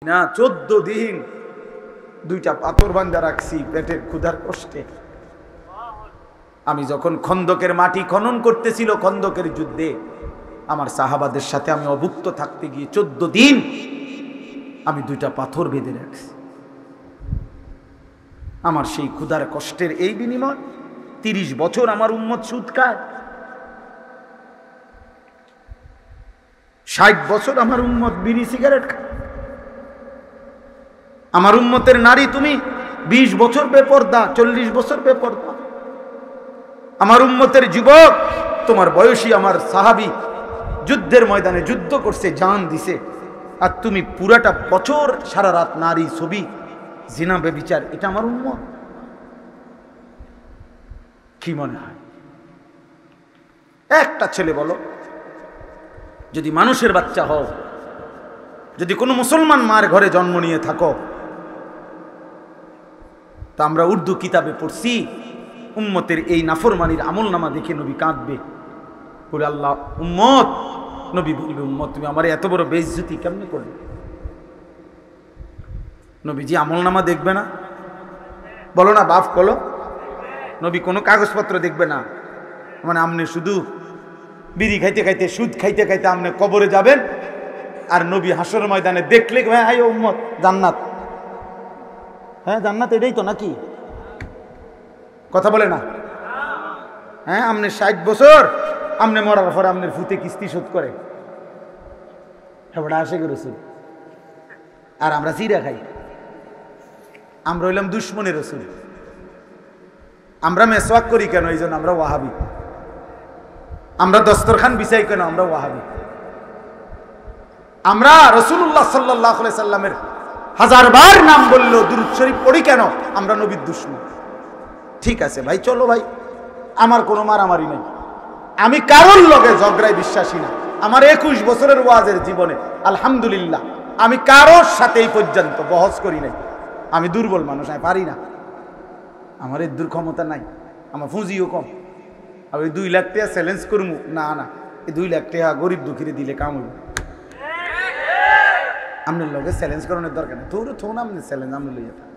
না 14 দিন দুইটা পাথর বাঁধা রাখছি পেটের ক্ষুধার কষ্টে। আমি যখন খন্দকের মাটি খনন করতেছিল, খন্দকের যুদ্ধে আমার সাহাবাদের সাথে আমি অভুক্ত থাকতে গিয়ে 14 দিন আমি দুইটা পাথর বেঁধে রাখছি। আমার সেই ক্ষুধার কষ্টের এই বিনিময় 30 বছর আমার উম্মত সুদ খায়, 60 বছর আমার উম্মত বিড়ি সিগারেট খায়। আমার উম্মতের নারী তুমি 20 বছর বেপরদা, 40 বছর বেপরদা। আমার উম্মতের যুবক তোমার বয়সী আমার সাহাবী যুদ্ধের ময়দানে যুদ্ধ করছে, জান দিছে, আর তুমি পুরাটা বছর সারা রাত নারী ছবি জিনা বেবিচার। এটা আমার উম্মত? কি মনে হয়? একটা ছেলে বলো, যদি মানুষের বাচ্চা হও, যদি কোনো মুসলমান মার ঘরে জন্ম নিয়ে থাকো, তা আমরা উর্দু কিতাবে পড়ছি উম্মতের এই নাফরমানির আমল নামা দেখে নবী কাঁদবে, বলে আল্লাহ উম্মত, নবী বলবে উম্মত তুমি আমার এত বড় বেইজ্জতি কেমনে করলে? নবীজি আমল নামা দেখবে না? বলো না বাপ, বলো। নবী কোনো কাগজপত্র দেখবে না, মানে আপনি শুধু বিড়ি খাইতে খাইতে সুদ খাইতে খাইতে আপনি কবরে যাবেন, আর নবী হাসর ময়দানে দেখলে হ্যাঁ উম্মত জান্নাত, হ্যাঁ জান্নাত এটাই তো নাকি? কথা বলে না? হ্যাঁ, আপনি 60 বছর আপনি মরার পর আপনার ফুতে কিস্তি শোধ করে হেবড়া আসে রসুল, আর আমরা চিরা খাই। আমরা হইলাম দুশ্মনের রসুল। আমরা মেসওয়াক করি কেন? এই জন্য আমরা ওয়াহাবি। আমরা দস্তরখান বিছাই কেন? আমরা ওয়াহাবি। আমরা রাসূলুল্লাহ সাল্লাল্লাহু আলাইহি সাল্লামের 1000 বার নাম বললেও দুরূদ শরীফ পড়ি কেন? আমরা নবীর দুশমন। ঠিক আছে ভাই, চলো ভাই, আমার কোনো মারামারি নেই, আমি কারোর লগে ঝগড়ায় বিশ্বাসী না। আমার 21 বছরের ওয়াজের জীবনে আলহামদুলিল্লাহ আমি কারোর সাথে এই পর্যন্ত বহস করি নাই। আমি দুর্বল মানুষ, আমি পারি না, আমার এর ক্ষমতা নাই, আমার পুঁজিও কম। আমি 2 লাখ টাকা চ্যালেঞ্জ করবো না, না এই 2 লাখ টাকা গরিব দুঃখীরে দিলে কাম হইব। আপনার লগে চ্যালেঞ্জ করানোর দরকার নেই, তোর থো না আপনি চ্যালেঞ্জ আপনি লইয়া থাক,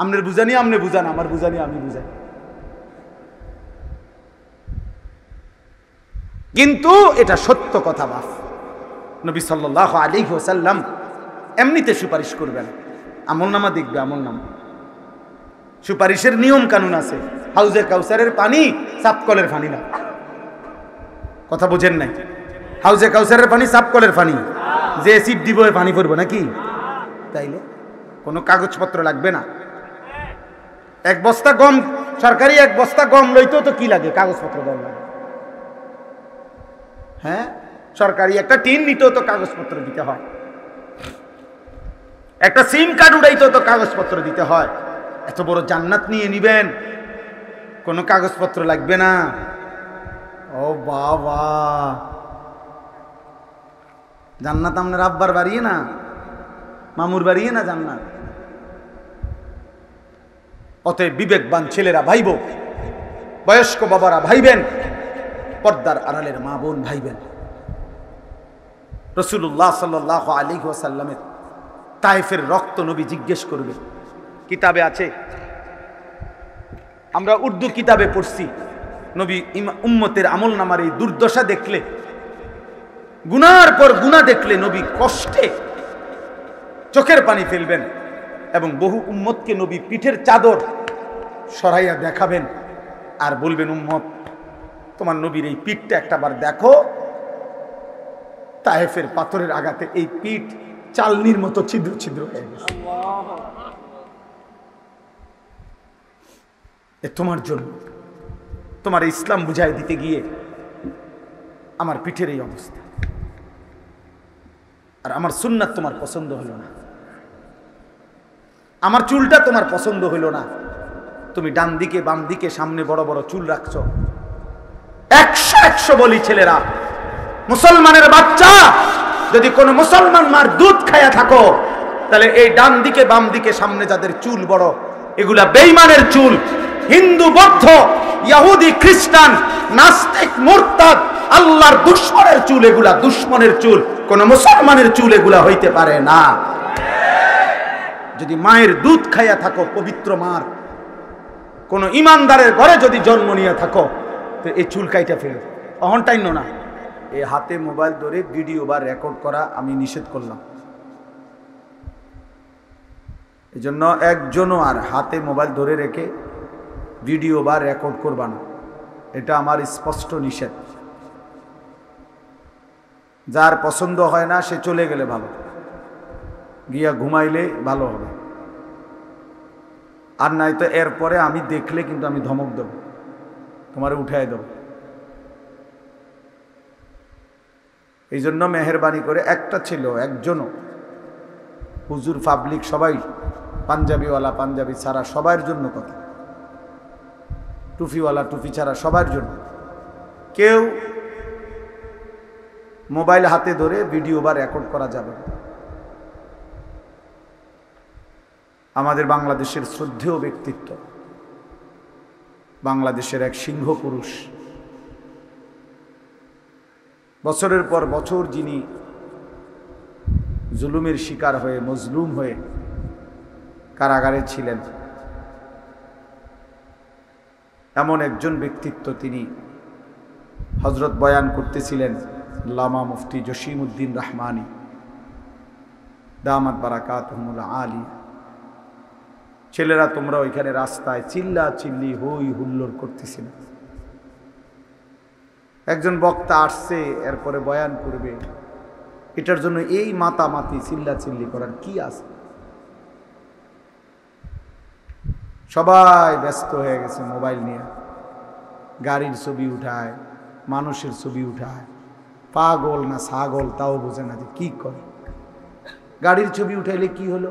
আপনার বুঝানি আপনি বুঝান, আমার বুঝানি আমি বুঝাই। কিন্তু এটা সত্য কথা বাপ, নবী সাল্লাল্লাহু আলাইহি ওয়াসাল্লাম এমনিতে সুপারিশ করবেন, আমলনামা দেখবে, আমলনামা সুপারিশের নিয়ম কানুন আছে। হাউজে কাউসারের পানি সাপকলের পানি না, কথা বুঝেন নাই? হাউজে কাউসারের পানি সাপকলের পানি, যে সিপ দিব পানি পড়বো নাকি? তাইলে কোনো কাগজপত্র লাগবে না। 1 বস্তা গম, সরকারি 1 বস্তা গম লইতেও তো কি লাগে? কাগজপত্র গম লাগে। হ্যাঁ, সরকারি একটা টিন নিতেও তো কাগজপত্র দিতে হয়, একটা সিম কার্ড উড়াইতেও তো কাগজপত্র দিতে হয়। এত বড় জান্নাত নিয়ে নিবেন, কোনো কাগজপত্র লাগবে না। ও বাবা, জান্নাত আপনার আব্বার বাড়িয়ে না, মামুর বাড়িয়ে না জান্নাত। অতএব বিবেকবান ছেলেরা ভাইব, বয়স্ক বাবারা ভাইবেন, পর্দার আড়ালের মা বোন ভাইবেন। রাসূলুল্লাহ সাল্লাল্লাহু আলাইহি ওয়াসাল্লামের তায়েফের রক্ত নবী জিজ্ঞেস করবে, কিতাবে আছে, আমরা উর্দু কিতাবে পড়ছি, নবী উম্মতের আমল নামার এই দুর্দশা দেখলে, গুনার পর গুনাহ দেখলে নবী কষ্টে চোখের পানি ফেলবেন, এবং বহু উম্মতকে নবী পিঠের চাদর সরাইয়া দেখাবেন, আর বলবেন উম্মত তোমার নবীর এই পিঠটা একটাবার দেখো, তায়েফের পাথরের আঘাতে এই পিঠ চালনির মতো ছিদ্র ছিদ্র হয়ে গেছে। এ তোমার জন্য, তোমার ইসলাম বুঝাই দিতে গিয়ে আমার পিঠের এই অবস্থা, আর আমার সুন্নাত তোমার পছন্দ হলো না, আমার চুলটা তোমার পছন্দ হলো না, তুমি ডান দিকে বাম দিকে সামনে বড় বড় চুল রাখছো। 100 বলি ছেলেরা, মুসলমানের বাচ্চা, যদি কোনো মুসলমান মার দুধ খায়া থাকো, তাহলে এই ডান দিকে বাম দিকে সামনে যাদের চুল বড়, এগুলা বেঈমানের চুল, হিন্দু বৌদ্ধ ইহুদি খ্রিস্টান নাস্তিক মুরতাদ আল্লাহর দুশমনের চুল, এগুলা দুশমনের চুল, কোন মুসলমানের চুল এগুলা হইতে পারে না। যদি মায়ের দুধ খাইয়া থাকো, পবিত্র মার কোন ইমানদারের ঘরে যদি জন্ম নিয়ে থাকো, তো এই চুল কাইটা ফেলো, অহনটাইন্য না। এই হাতে মোবাইল ধরে ভিডিও বা রেকর্ড করা আমি নিষেধ করলাম। এই জন্য একজনও আর হাতে মোবাইল ধরে রেখে ভিডিও বা রেকর্ড করবা না, এটা আমার স্পষ্ট নিষেধ। যার পছন্দ হয় না সে চলে গেলে ভালো, গিয়া ঘুমাইলে ভালো হবে। আর নাই তো এরপরে আমি দেখলে কিন্তু আমি ধমক দেব, তোমার উঠাই দেব। এই জন্য মেহেরবানি করে, একটা ছিল একজনও, হুজুর পাবলিক সবাই, পাঞ্জাবিওয়ালা পাঞ্জাবি ছাড়া সবার জন্য কথা, টুপিওয়ালা টুপি ছাড়া সবার জন্য, কেউ মোবাইল হাতে ধরে ভিডিও বা রেকর্ড করা যাবে না। আমাদের বাংলাদেশের শ্রদ্ধেয় ব্যক্তিত্ব, বাংলাদেশের এক সিংহ পুরুষ, বছরের পর বছর যিনি জুলুমের শিকার হয়ে, মজলুম হয়ে কারাগারে ছিলেন, এমন একজন ব্যক্তিত্ব তিনি হযরত বয়ান করতেছিলেন আল্লামা মুফতি জসিমউদ্দিন রহমানী দামাত বারাকাতুহুমুল আলী। ছেলেরা তোমরা ওইখানে রাস্তায় চিল্লা চিল্লি হই হুল্লোড় করতেছিল, একজন বক্তা আসছে এরপরে বয়ান করবে, এটার জন্য এই মাতামাতি চিল্লা চিল্লি করার কি আছে? সবাই ব্যস্ত হয়ে গেছে মোবাইল নিয়ে, গাড়ির ছবি উঠায়, মানুষের ছবি উঠায়, পাগল না ছাগল তাও বোঝে না যে কি করে। গাড়ির ছবি উঠাইলে কি হলো?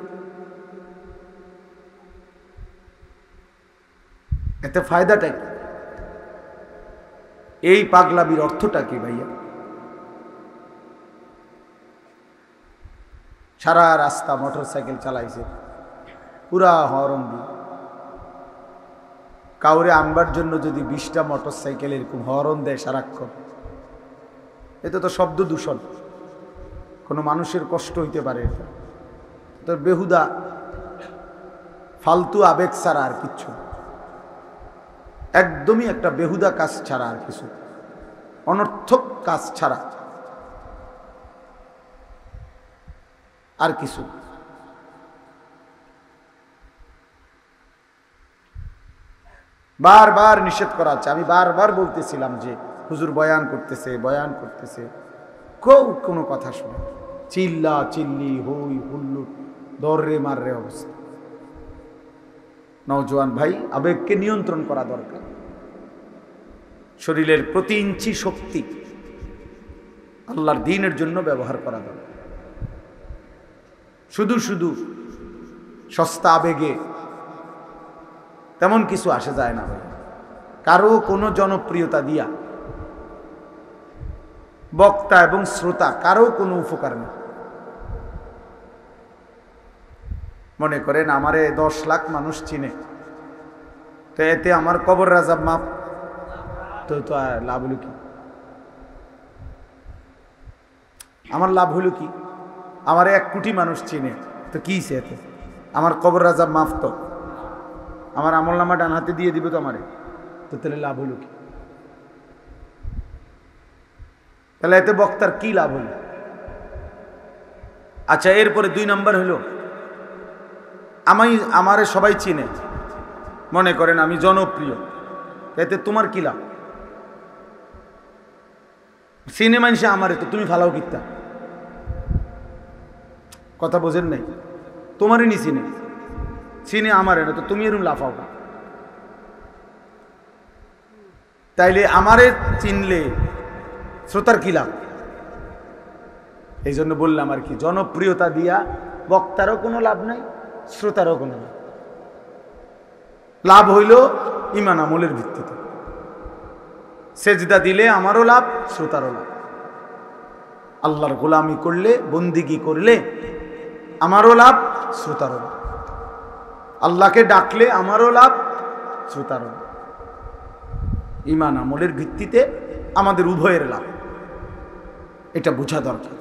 এতে ফায়দাটাই, এই পাগলামির অর্থটা কি ভাইয়া? সারা রাস্তা মোটর সাইকেল চালাইছে, পুরা হরন দিয়ে। কাউরে আনবার জন্য যদি 20টা মোটর সাইকেল এরকম হরন দেয় সারাক্ষণ, এতে তো শব্দ দূষণ, কোনো মানুষের কষ্ট হইতে পারে। এটা তো বেহুদা ফালতু আবেগ ছাড়া আর কিচ্ছু, একদমই একটা বেহুদা কাজ ছাড়া আর কিছু, অনর্থক কাজ ছাড়া আর কিছু। বারবার নিষেধ করা হচ্ছে। আমি বারবার বলতেছিলাম যে হুজুর বয়ান করতেছে, বয়ান করতেছে, কেউ কোনো কথা শোনে, চিল্লা চিল্লি হই হুল্লুড়, দররে মাররে অবস্থা। নওজোয়ান ভাই, আবেগকে নিয়ন্ত্রণ করা দরকার। শরীরের প্রতি ইঞ্চি শক্তি আল্লাহর দ্বীনের জন্য ব্যবহার করা দরকার। শুধু শুধু সস্তা আবেগে তেমন কিছু আসে যায় না ভাই। কারো কোনো জনপ্রিয়তা দিয়া বক্তা এবং শ্রোতা কারো কোনো উপকার নেই। মনে করেন আমারে 10 লাখ মানুষ চিনে, তো এতে আমার কবর রাজাব মাপ, তো লাভ হলো কি? আমার লাভ হলো কি? আমার 1 কোটি মানুষ চিনে, তো কি এতে? আমার কবর রাজাব মাফ, তো আমার আমলনামা ডান হাতে দিয়ে দিবে তো আমারে, তো তাহলে লাভ হলো কি? তাহলে এতে বক্তার কি লাভ হলো? আচ্ছা, এরপরে 2 নাম্বার হলো, আমারে সবাই চিনে, মনে করেন আমি জনপ্রিয়, এতে তোমার কি লাভ? চিনে মানুষে আমারে, তো তুমি ফালাও কিতা? কথা বোঝেন নাই? তোমারই নি চিনে, চিনে আমারে না, তো তুমি এরকম লাফাও না। তাইলে আমারে চিনলে শ্রোতার কি লাভ? এই জন্য বললাম আর কি, জনপ্রিয়তা দিয়া বক্তারও কোনো লাভ নাই, শ্রোতারও কোনো লাভ। লাভ হইল ঈমান আমলের ভিত্তিতে। সেজদা দিলে আমারও লাভ, শ্রোতারও লাভ। আল্লাহর গোলামি করলে, বন্দিগি করলে আমারও লাভ, শ্রোতারও লাভ। আল্লাহকে ডাকলে আমারও লাভ, শ্রোতারও লাভ। ঈমান আমলের ভিত্তিতে আমাদের উভয়ের লাভ, এটা বোঝা দরকার।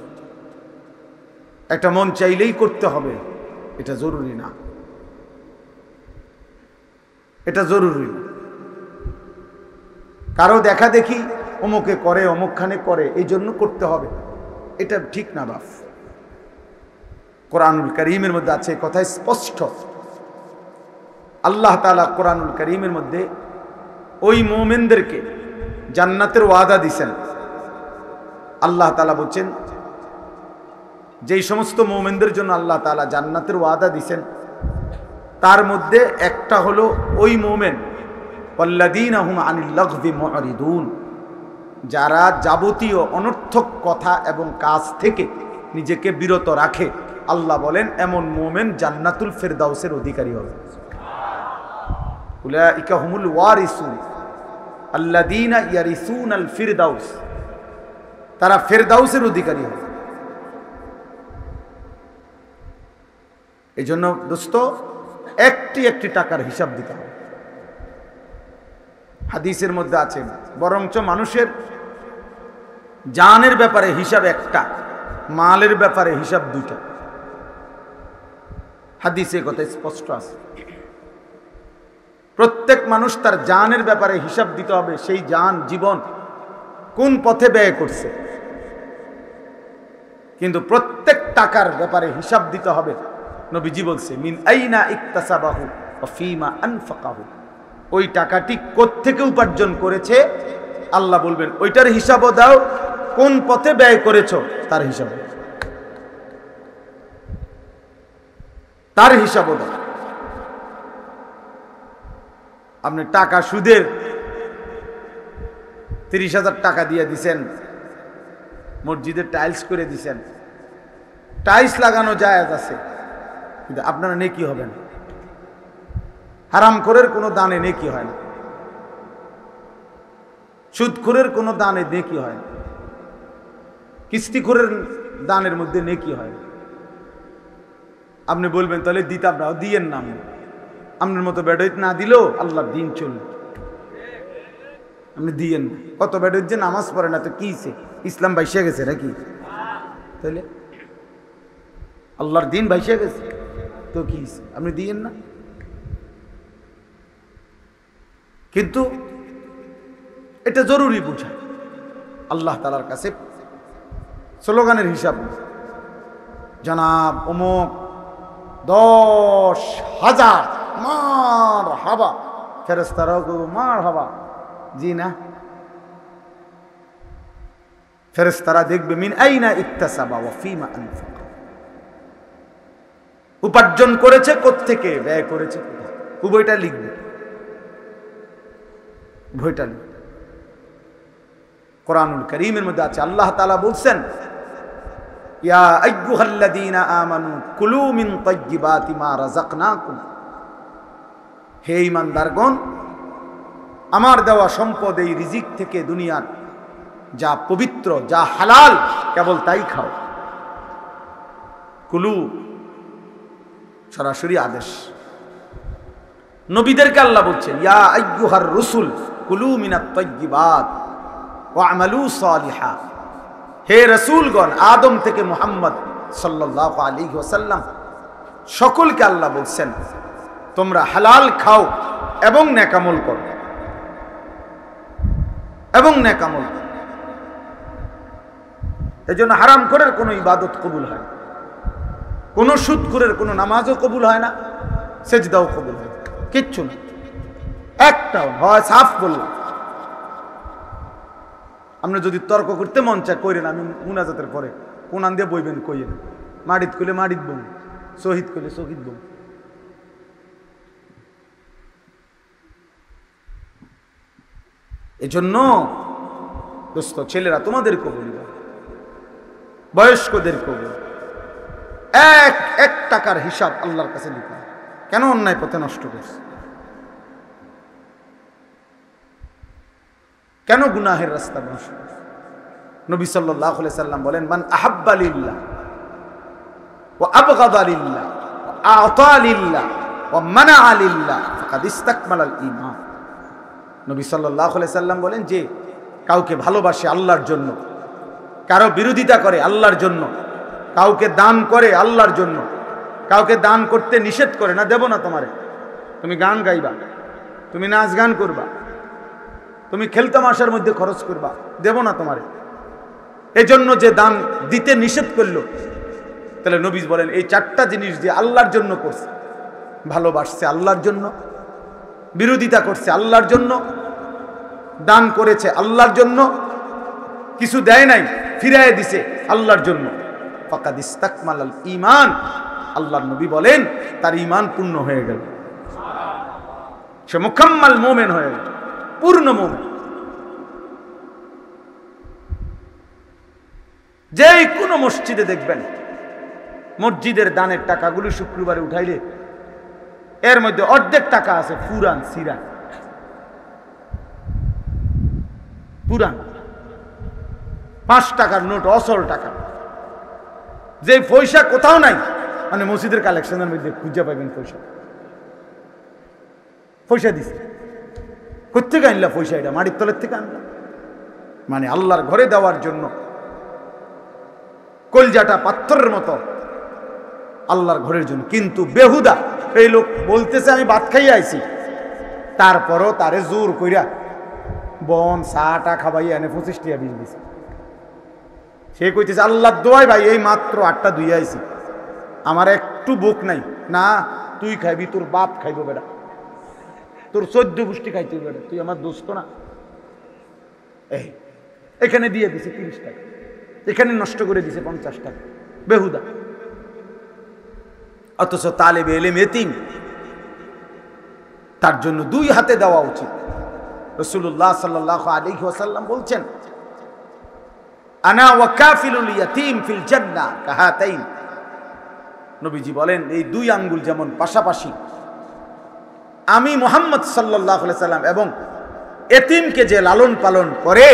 একটা মন চাইলেই করতে হবে এটা জরুরি না, এটা জরুরি না। কারো দেখা দেখি অমুকে করে, অমুকখানে করে, এই জন্য করতে হবে, এটা ঠিক না বাপ। কোরআনুল কারীমের মধ্যে আছে কথা স্পষ্ট। আল্লাহ তাআলা কোরআনুল কারীমের মধ্যে ওই মুমিনদেরকে জান্নাতের ওয়াদা দিছেন। আল্লাহ তাআলা বলছেন যেই সমস্ত মুমিনদের জন্য আল্লাহ তাআলা জান্নাতের ওয়াদা দিছেন, তার মধ্যে একটা হলো ওই মুমিন ওয়াল্লাযীনা হুম আনিল লাগযি মুরিদুন, যারা যাবতীয় অনর্থক কথা এবং কাজ থেকে নিজেকে বিরত রাখে। আল্লাহ বলেন এমন মুমিন জান্নাতুল ফিরদাউসের অধিকারী হবে। উলাইকা হুমুল ওয়ারিসুন আল্লাযীনা ইয়ারিসুনাল ফিরদাউস, তারা ফিরদাউসের অধিকারী হবে। এই জন্য দোস্ত, একটি একটি টাকার হিসাব দিতে হবে। হাদিসের মধ্যে আছে বরঞ্চ মানুষের জানের ব্যাপারে হিসাব একটা, মালের ব্যাপারে হিসাব দুইটা। হাদিসে কথা স্পষ্ট আছে। প্রত্যেক মানুষ তার জানের ব্যাপারে হিসাব দিতে হবে, সেই জান জীবন কোন পথে ব্যয় করছে। কিন্তু প্রত্যেক টাকার ব্যাপারে হিসাব দিতে হবে। নবীজি বলছে মিন আইনা ইকতাসাবাহু ওয়া ফীমা আনফাকাহু, ওই টাকাটি কোত্থেকে উপার্জন করেছে আল্লাহ বলবেন ওইটার হিসাবও দাও, কোন পথে ব্যয় করেছো তার হিসাব, তার হিসাবও দাও। আপনি টাকা সুদের 30,000 টাকা দিয়ে দিছেন, মসজিদে টাইলস করে দিছেন, টাইলস লাগানো জায়েজ আছে, কিন্তু আপনারা নেকি হবে না। হারামখোরের কোনো দানে নেকি হয় না, সুদখোরের কোনো দানে নেকি হয় না, কিস্তিখোরের দানের মধ্যে নেকি হয় না। আপনি বলবেন তাহলে দিতাম না, দিয়েন না। আপনার মতো বেডইত না দিলেও আল্লাহর দিন চলবে, আপনি দিয়েন না। কত বেডইত যে নামাজ পড়ে না, তো কি ইসলাম বাইসে গেছে নাকি? তাহলে আল্লাহর দিন বাইসে গেছে তো কি, আপনি দিয়েন না। কিন্তু এটা জরুরি বোঝা। আল্লাহ তাআলার কাছে স্লোগানের হিসাব, জনাব অমুক 10,000 মার হাবা, ফেরেশতারাও কইব মার হাবা, জি না। ফেরেশতারা দেখবে মিন আইনা ইকতাসাবা ওয়া ফীমা আনফাকা, উপার্জন করেছে কোত্থেকে, ব্যয় করেছে কোথায়, উভয়টা লিখবে, উভয়টা লিখবে। কোরআনুল কারীমের মধ্যে আছে আল্লাহ তাআলা বলছেন ইয়া আইয়ুহাল্লাযীনা আমানু কুলু মিন তাইয়্যিবাতি মা রাযাকনাকুম, হে ঈমানদারগণ, আমার দেওয়া সম্পদ এই রিজিক থেকে, দুনিয়ার যা পবিত্র, যা হালাল, কেবল তাই খাও। কুলু সরাসরি আদেশ। নবীদেরকে আল্লাহ বলছেন ইয়া আইয়ুহার রাসূল কুলু মিনাত তাইয়্যিবাত ওয়া আমালু সালিহা, হে রাসূলগণ, আদম থেকে মুহাম্মদ সাল্লাল্লাহু আলাইহি ওয়াসাল্লাম সকলকে আল্লাহ বলছেন তোমরা হালাল খাও এবং নেকামল করো, এবং নেকামল করো। এজন্য হারামখোরের কোনো ইবাদত কবুল হয় না, কোনো সুদখোরের কোনো নামাজও কবুল হয় না, সেজদাও কবুল হয় না, কিচ্ছু না, একটাও হয়। সাফ বললাম। আপনি যদি তর্ক করতে মন চায় কইরেন, আমি মুনাজাতের পরে কোরআন দিয়ে বইবেন কইয়েন, মাড়িত কইলে মাড়িত বম, শহীদ কইলে শহীদ বম। এজন্য দোস্ত ছেলেরা তোমাদেরকে বলি, বয়স্কদেরকে বলি, এক এক টাকার হিসাব আল্লাহর কাছে লিখো। কেন অন্যায় পথে নষ্ট করছে, কেন গুনাহের রাস্তা নষ্ট করছে? নবী সাল্লাল্লাহু আলাইহি সাল্লাম বলেন মান আহাব্বা লিল্লাহ ওয়া আবগাদা লিল্লাহ ওয়া আতা লিল্লাহ ওয়া মানাআ লিল্লাহ ফাকাদ ইসতাকমালাল ঈমান। নবী সাল্লাল্লাহু আলাইহি সাল্লাম বলেন যে কাউকে ভালোবাসে আল্লাহর জন্য, কারো বিরোধিতা করে আল্লাহর জন্য, কাউকে দান করে আল্লাহর জন্য, কাউকে দান করতে নিষেধ করে না, দেব না তোমারে, তুমি গান গাইবা, তুমি নাচ গান করবা, তুমি খেলতামাশার মধ্যে খরচ করবা, দেব না তোমারে। এজন্য যে দান দিতে নিষেধ করলো, তাহলে নবী বলেন এই চারটা জিনিস যে আল্লাহর জন্য করছে, ভালোবাসছে আল্লাহর জন্য, বিরোধিতা করছে আল্লাহর জন্য, দান করেছে আল্লাহর জন্য, কিছু দেয় নাই ফিরায় দিছে আল্লাহর জন্য, ফাকাদ ইস্তাকমালাল ঈমান, আল্লাহর নবী বলেন তার ঈমান পূর্ণ হয়ে গেল, সে মুকাম্মাল মুমিন হয়ে গেল, পূর্ণ মুমিন। যেই কোনো মসজিদে দেখবেন মসজিদের দানের টাকাগুলো শুক্রবারে উঠাইলে এর মধ্যে অর্ধেক টাকা আছে পুরান সিরান, পুরান 5 টাকার নোট, অসল টাকা, যে পয়সা কোথাও নাই, মানে মসজিদের কালেকশনের মধ্যে খুঁজে পাইবেন পয়সা। পয়সা দিছে কোথেকে আনলা পয়সা? এটা মাটির তলের থেকে আনলাম, মানে আল্লাহর ঘরে দেওয়ার জন্য কলজাটা পাথরের মতো আল্লাহর ঘরের জন্য। কিন্তু বেহুদা এই লোক বলতেছে আমি ভাত খাইয়া আইছি, তারপরও তারে জোর কইরা বন চাটা খাবাইয়া এনে 25 টাকা বিল দিছে। সে কইতেছে আল্লাহর দোয়াই ভাই এই মাত্র 8টা ধুইয়া আইছি, আমার একটু বুক নাই। না তুই খাইবি, তোর বাপ খাইব বেটা, তোর 14 গোষ্ঠী খাইতে বেটা, তুই আমার দোস্ত না। এই এখানে দিয়ে দিছে 30 টাকা, এখানে নষ্ট করে দিছে 50 টাকা, বেহুদা। অথচ তালেবে এলেম এতিম, তার জন্য 2 হাতে দেওয়া উচিত। রাসূলুল্লাহ সাল্লাল্লাহু আলাইহি ওয়াসাল্লাম বলছেন আনা ওয়া কাফিলুল ইয়াতীম ফিল জান্নাহ কাহাতাইন, নবীজি বলেন এই 2 আঙ্গুল যেমন পাশাপাশি, আমি মুহাম্মদ সাল্লাল্লাহু আলাইহি সাল্লাম এবং এতিমকে যে লালন পালন করে,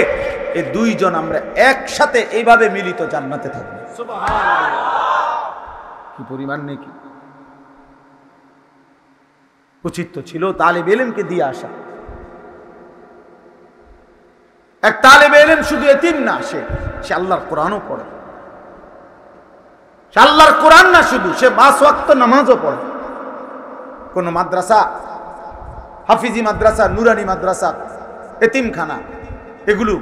এই 2 জন আমরা একসাথে এইভাবে মিলিত জান্নাতে থাকব। সুবহানাল্লাহ! কি পরিমাণ নেকি! উচিত তো ছিল তালেবে ইলমকে দিয়ে আসা। এক তালেবে ইলম শুধু এতিম না, সে আল্লাহর কোরআনও পড়ে, সে আল্লাহর কোরআন না শুধু, সে 5 ওয়াক্ত নামাজও পড়ে। কোন মাদ্রাসা, হাফিজি মাদ্রাসা, নুরানি মাদ্রাসা, এতিমখানা, এগুলো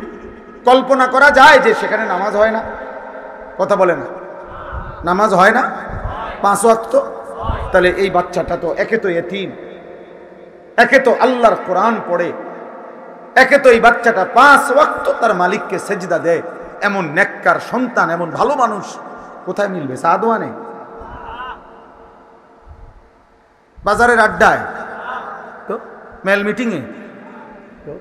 কল্পনা করা যায় যে সেখানে নামাজ হয় না? কথা বলে না, নামাজ হয় না 5 ওয়াক্ত? তাহলে এই বাচ্চাটা তো একে তো এতিম, একে তো আল্লাহর কোরআন পড়ে, একে তো এই বাচ্চাটা 5 ওয়াক্ত তার মালিককে সেজদা দেয়। এমন নেককার সন্তান, এমন ভালো মানুষ কোথায় মিলবে? সাদওয়ানে, বাজারের আড্ডায়, তো মেল মিটিংয়ে, তো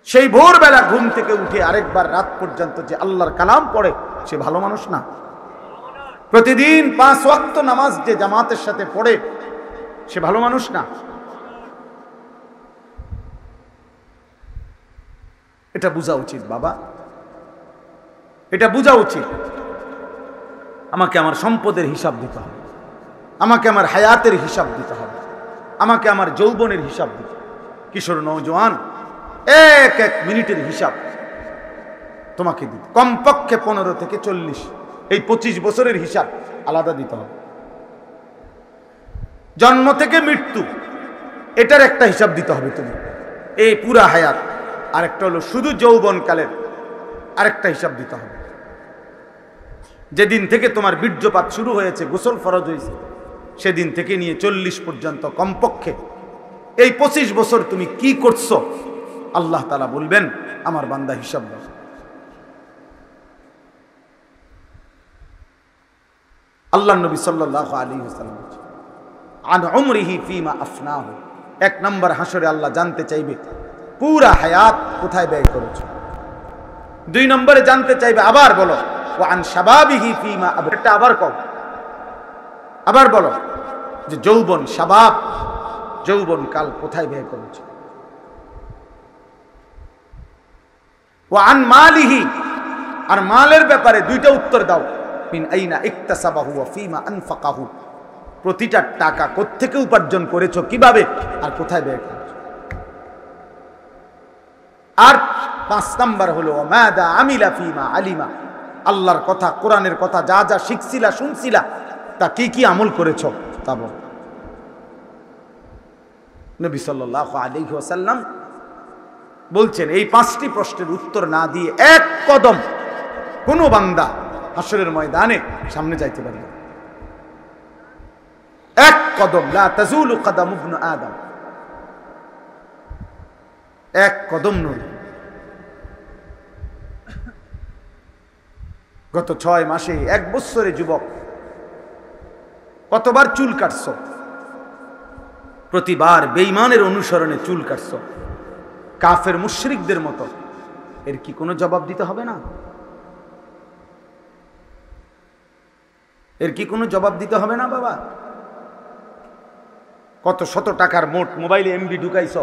সেই ভোরবেলা ঘুম থেকে উঠে আরেকবার রাত পর্যন্ত যে আল্লাহর কালাম পড়ে, সে ভালো মানুষ না? প্রতিদিন 5 ওয়াক্ত নামাজ যে জামাতের সাথে পড়ে, সে ভালো মানুষ না? এটা বোঝা উচিত বাবা, এটা বোঝা উচিত। আমাকে আমার সম্পদের হিসাব দিতে হবে, আমাকে আমার হায়াতের হিসাব দিতে হবে, আমাকে আমার যৌবনের হিসাব দিতে হবে। কিশোর নওজোয়ান, এক এক মিনিটের হিসাব তোমাকে দিতে, কমপক্ষে 15 থেকে 40, এই 25 বছরের হিসাব আলাদা দিতে হবে। জন্ম থেকে মৃত্যু, এটার একটা হিসাব দিতে হবে তুমি, এই পুরা হায়াত। আরেকটা হলো শুধু যৌবনকালের, আরেকটা হিসাব দিতে হবে। যেদিন থেকে তোমার বীর্যপাত শুরু হয়েছে, গোসল ফরজ হয়েছে, সেদিন থেকে নিয়ে 40 পর্যন্ত কমপক্ষে এই 25 বছর তুমি কি করছো, আল্লাহ তাআলা বলবেন আমার বান্দা হিসাব দাও। আল্লাহ নবী সাল্লাল্লাহু আলাইহি ওয়াসাল্লাম আন উমরিহি ফিমা আফনাহু, 1 নম্বর হাসরে আল্লাহ জানতে চাইবে পুরা হায়াত কোথায় ব্যয় করেছো। 2 নম্বরে জানতে চাইবে, আবার বলো ওয়া আন শাবাবিহি ফিমা আবলা, এটা আবার কও, আবার বলো যে যৌবন, শাবাব, যৌবন কাল কোথায় ব্যয় করেছো। ওয়া আন মালিহি, আর মালের ব্যাপারে 2টা উত্তর দাও, মিন আইনা ইকতাসাবাহু ওয়া ফিমা আনফাকাহু, প্রতিটা টাকা কোত্থেকে উপার্জন করেছো, কিভাবে আর কোথায় ব্যয় করেছো। আর 5 নাম্বার হলো মাদা আমিলা ফিমা আলিমা, আল্লাহর কথা, কোরআনের কথা যা যা শিখছিলা, শুনছিলা, তা কি কি আমল করেছ তা বল। নবী সাল্লাল্লাহু আলাইহি ওয়াসাল্লাম বলছেন এই 5টি প্রশ্নের উত্তর না দিয়ে এক কদম কোনো বান্দা হাসরের ময়দানে সামনে যাইতে পারবে না। এক কদম, লা তাজুলু কদম ইবনে আদম, এক কদম নড়বে। গত 6 মাসে 1 বছরে যুবক কতবার চুল কাটছ, প্রতিবার বেঈমানের অনুসরণে চুল কাটছ কাফের মুশরিকদের মতো, এর কি কোনো জবাব দিতে হবে না? এর কি কোনো জবাব দিতে হবে না বাবা? কত শত টাকার মোট মোবাইলে এমবি ঢুকাইছ,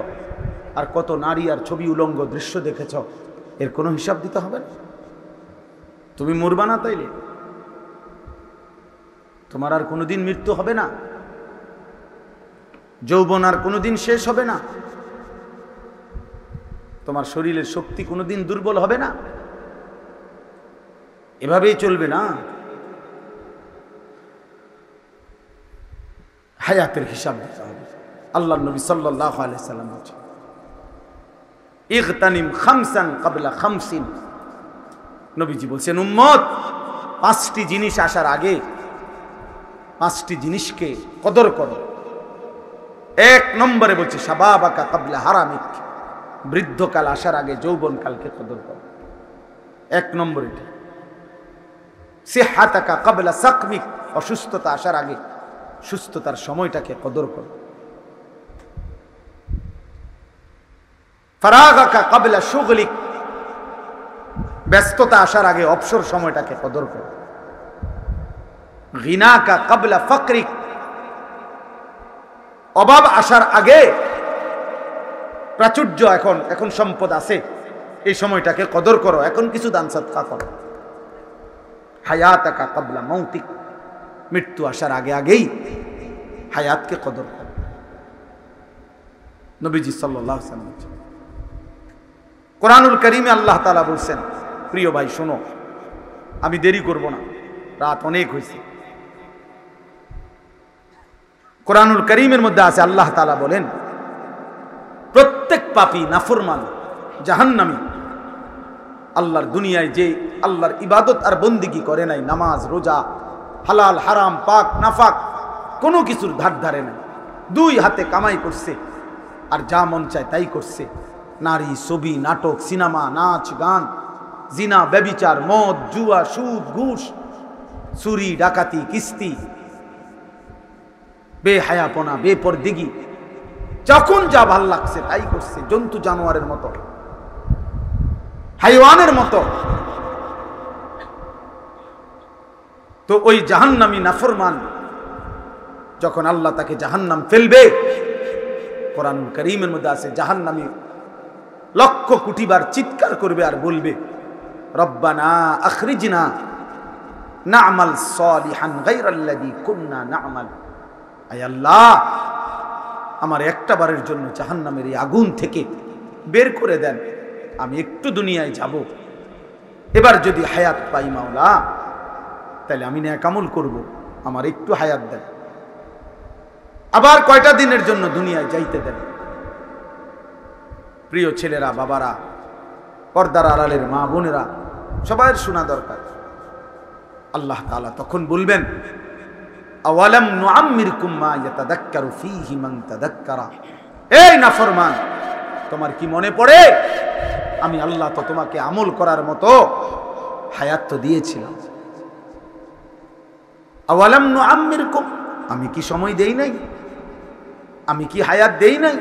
আর কত নারী আর ছবি উলঙ্গ দৃশ্য দেখেছ, এর কোনো হিসাব দিতে হবে না? তুমি মরবা না তাইলে? তোমার আর কোনোদিন মৃত্যু হবে না? যৌবন আর কোনোদিন শেষ হবে না? তোমার শরীরের শক্তি কোনোদিন দুর্বল হবে না? এভাবেই চলবে না। হায়াতের হিসাব দিতে হবে। আল্লাহর নবী সাল্লাল্লাহু আলাইহি সাল্লাম বলেছেন, ইগতানিম খামসান ক্বাবলা খামসিন। নবীজি বলছেন, উম্মত 5টি জিনিস আসার আগে 5টি জিনিসকে কদর করো। 1 নম্বরে বলছে শাবাবাকা ক্বাবলা হারামিক, বৃদ্ধকাল আসার আগে যৌবনকালকে কদর করো। 1 নম্বর এটা। সিহহাতাকা ক্বাবলা সাকমিক, অসুস্থতা আসার আগে সুস্থতার সময়টাকে কদর করো। ফারাগাকা ক্বাবলা শুগলিক, ব্যস্ততা আসার আগে অবসর সময়টাকে কদর করো। গিনাকা ক্বাবলা ফাকরিক, অভাব আসার আগে প্রাচুর্য, এখন সম্পদ আছে, এই সময়টাকে কদর করো, এখন কিছু দান সদকা করো। হায়াতাকা ক্বাবলা মাউতিক, মৃত্যু আসার আগে আগেই হায়াতকে কদর করো। নবীজি সাল্লাল্লাহু আলাইহি ওয়াসাল্লাম কোরআনুল কারীমে আল্লাহ তাআলা বলছেন, প্রিয় ভাই শোনো, আমি দেরি করব না, রাত অনেক হয়েছে। কোরআনুল কারীমের মধ্যে আছে, আল্লাহ তাআলা বলেন, প্রত্যেক পাপী নাফরমান জাহান্নামী, আল্লাহর দুনিয়ায় যে আল্লাহর ইবাদত আর বন্দিগি করে নাই, নামাজ রোজা হালাল হারাম পাক নাফাক কোনো কিছুর ধার ধারে নাই, 2 হাতে কামাই করছে আর যা মন চায় তাই করছে, নারী ছবি নাটক সিনেমা নাচ গান জিনা ব্যভিচার মদ জুয়া সুদ ঘুষ চুরি ডাকাতি কিস্তি বেহায়াপনা বেপরদিগি, যখন যা ভাল লাগছে তাই করছে, জন্তু জানোয়ারের মতো হাইওয়ানের মতো। তো ওই জাহান্নামী নাফরমান যখন আল্লাহ তাকে জাহান্নাম ফেলবে, কোরআনুল কারীমের মধ্যে আছে, জাহান্নামী লক্ষ কোটি বার চিৎকার করবে আর বলবে, রব্বানা আখরিজনা না'মাল সালিহান গায়রাল্লাযী কুননা না'মাল। আয় আল্লাহ, আমার একটা বারের জন্য জাহান্নামের এই আগুন থেকে বের করে দেন, আমি একটু দুনিয়ায় যাব, এবার যদি হায়াত পাই মাওলা তাহলে আমি নেক আমল করব, আমার একটু হায়াত দেন, আবার কয়টা দিনের জন্য দুনিয়ায় যাইতে দেন। প্রিয় ছেলেরা বাবারা পর্দার আড়ালের মা বোনেরা সবার শোনা দরকার। আল্লাহ তাআলা তখন বলবেন, আওয়ালাম নুআম্মিরকুম মা ইয়াতাযাক্কারু ফীহি মান তাযাক্কারা। এই নাফরমান, তোমার কি মনে পড়ে আমি আল্লাহ তো তোমাকে আমল করার মতো হায়াত তো দিয়েছিলাম। আওয়ালাম নুআম্মিরকুম, আমি কি সময় দেই নাই? আমি কি হায়াত দেই নাই?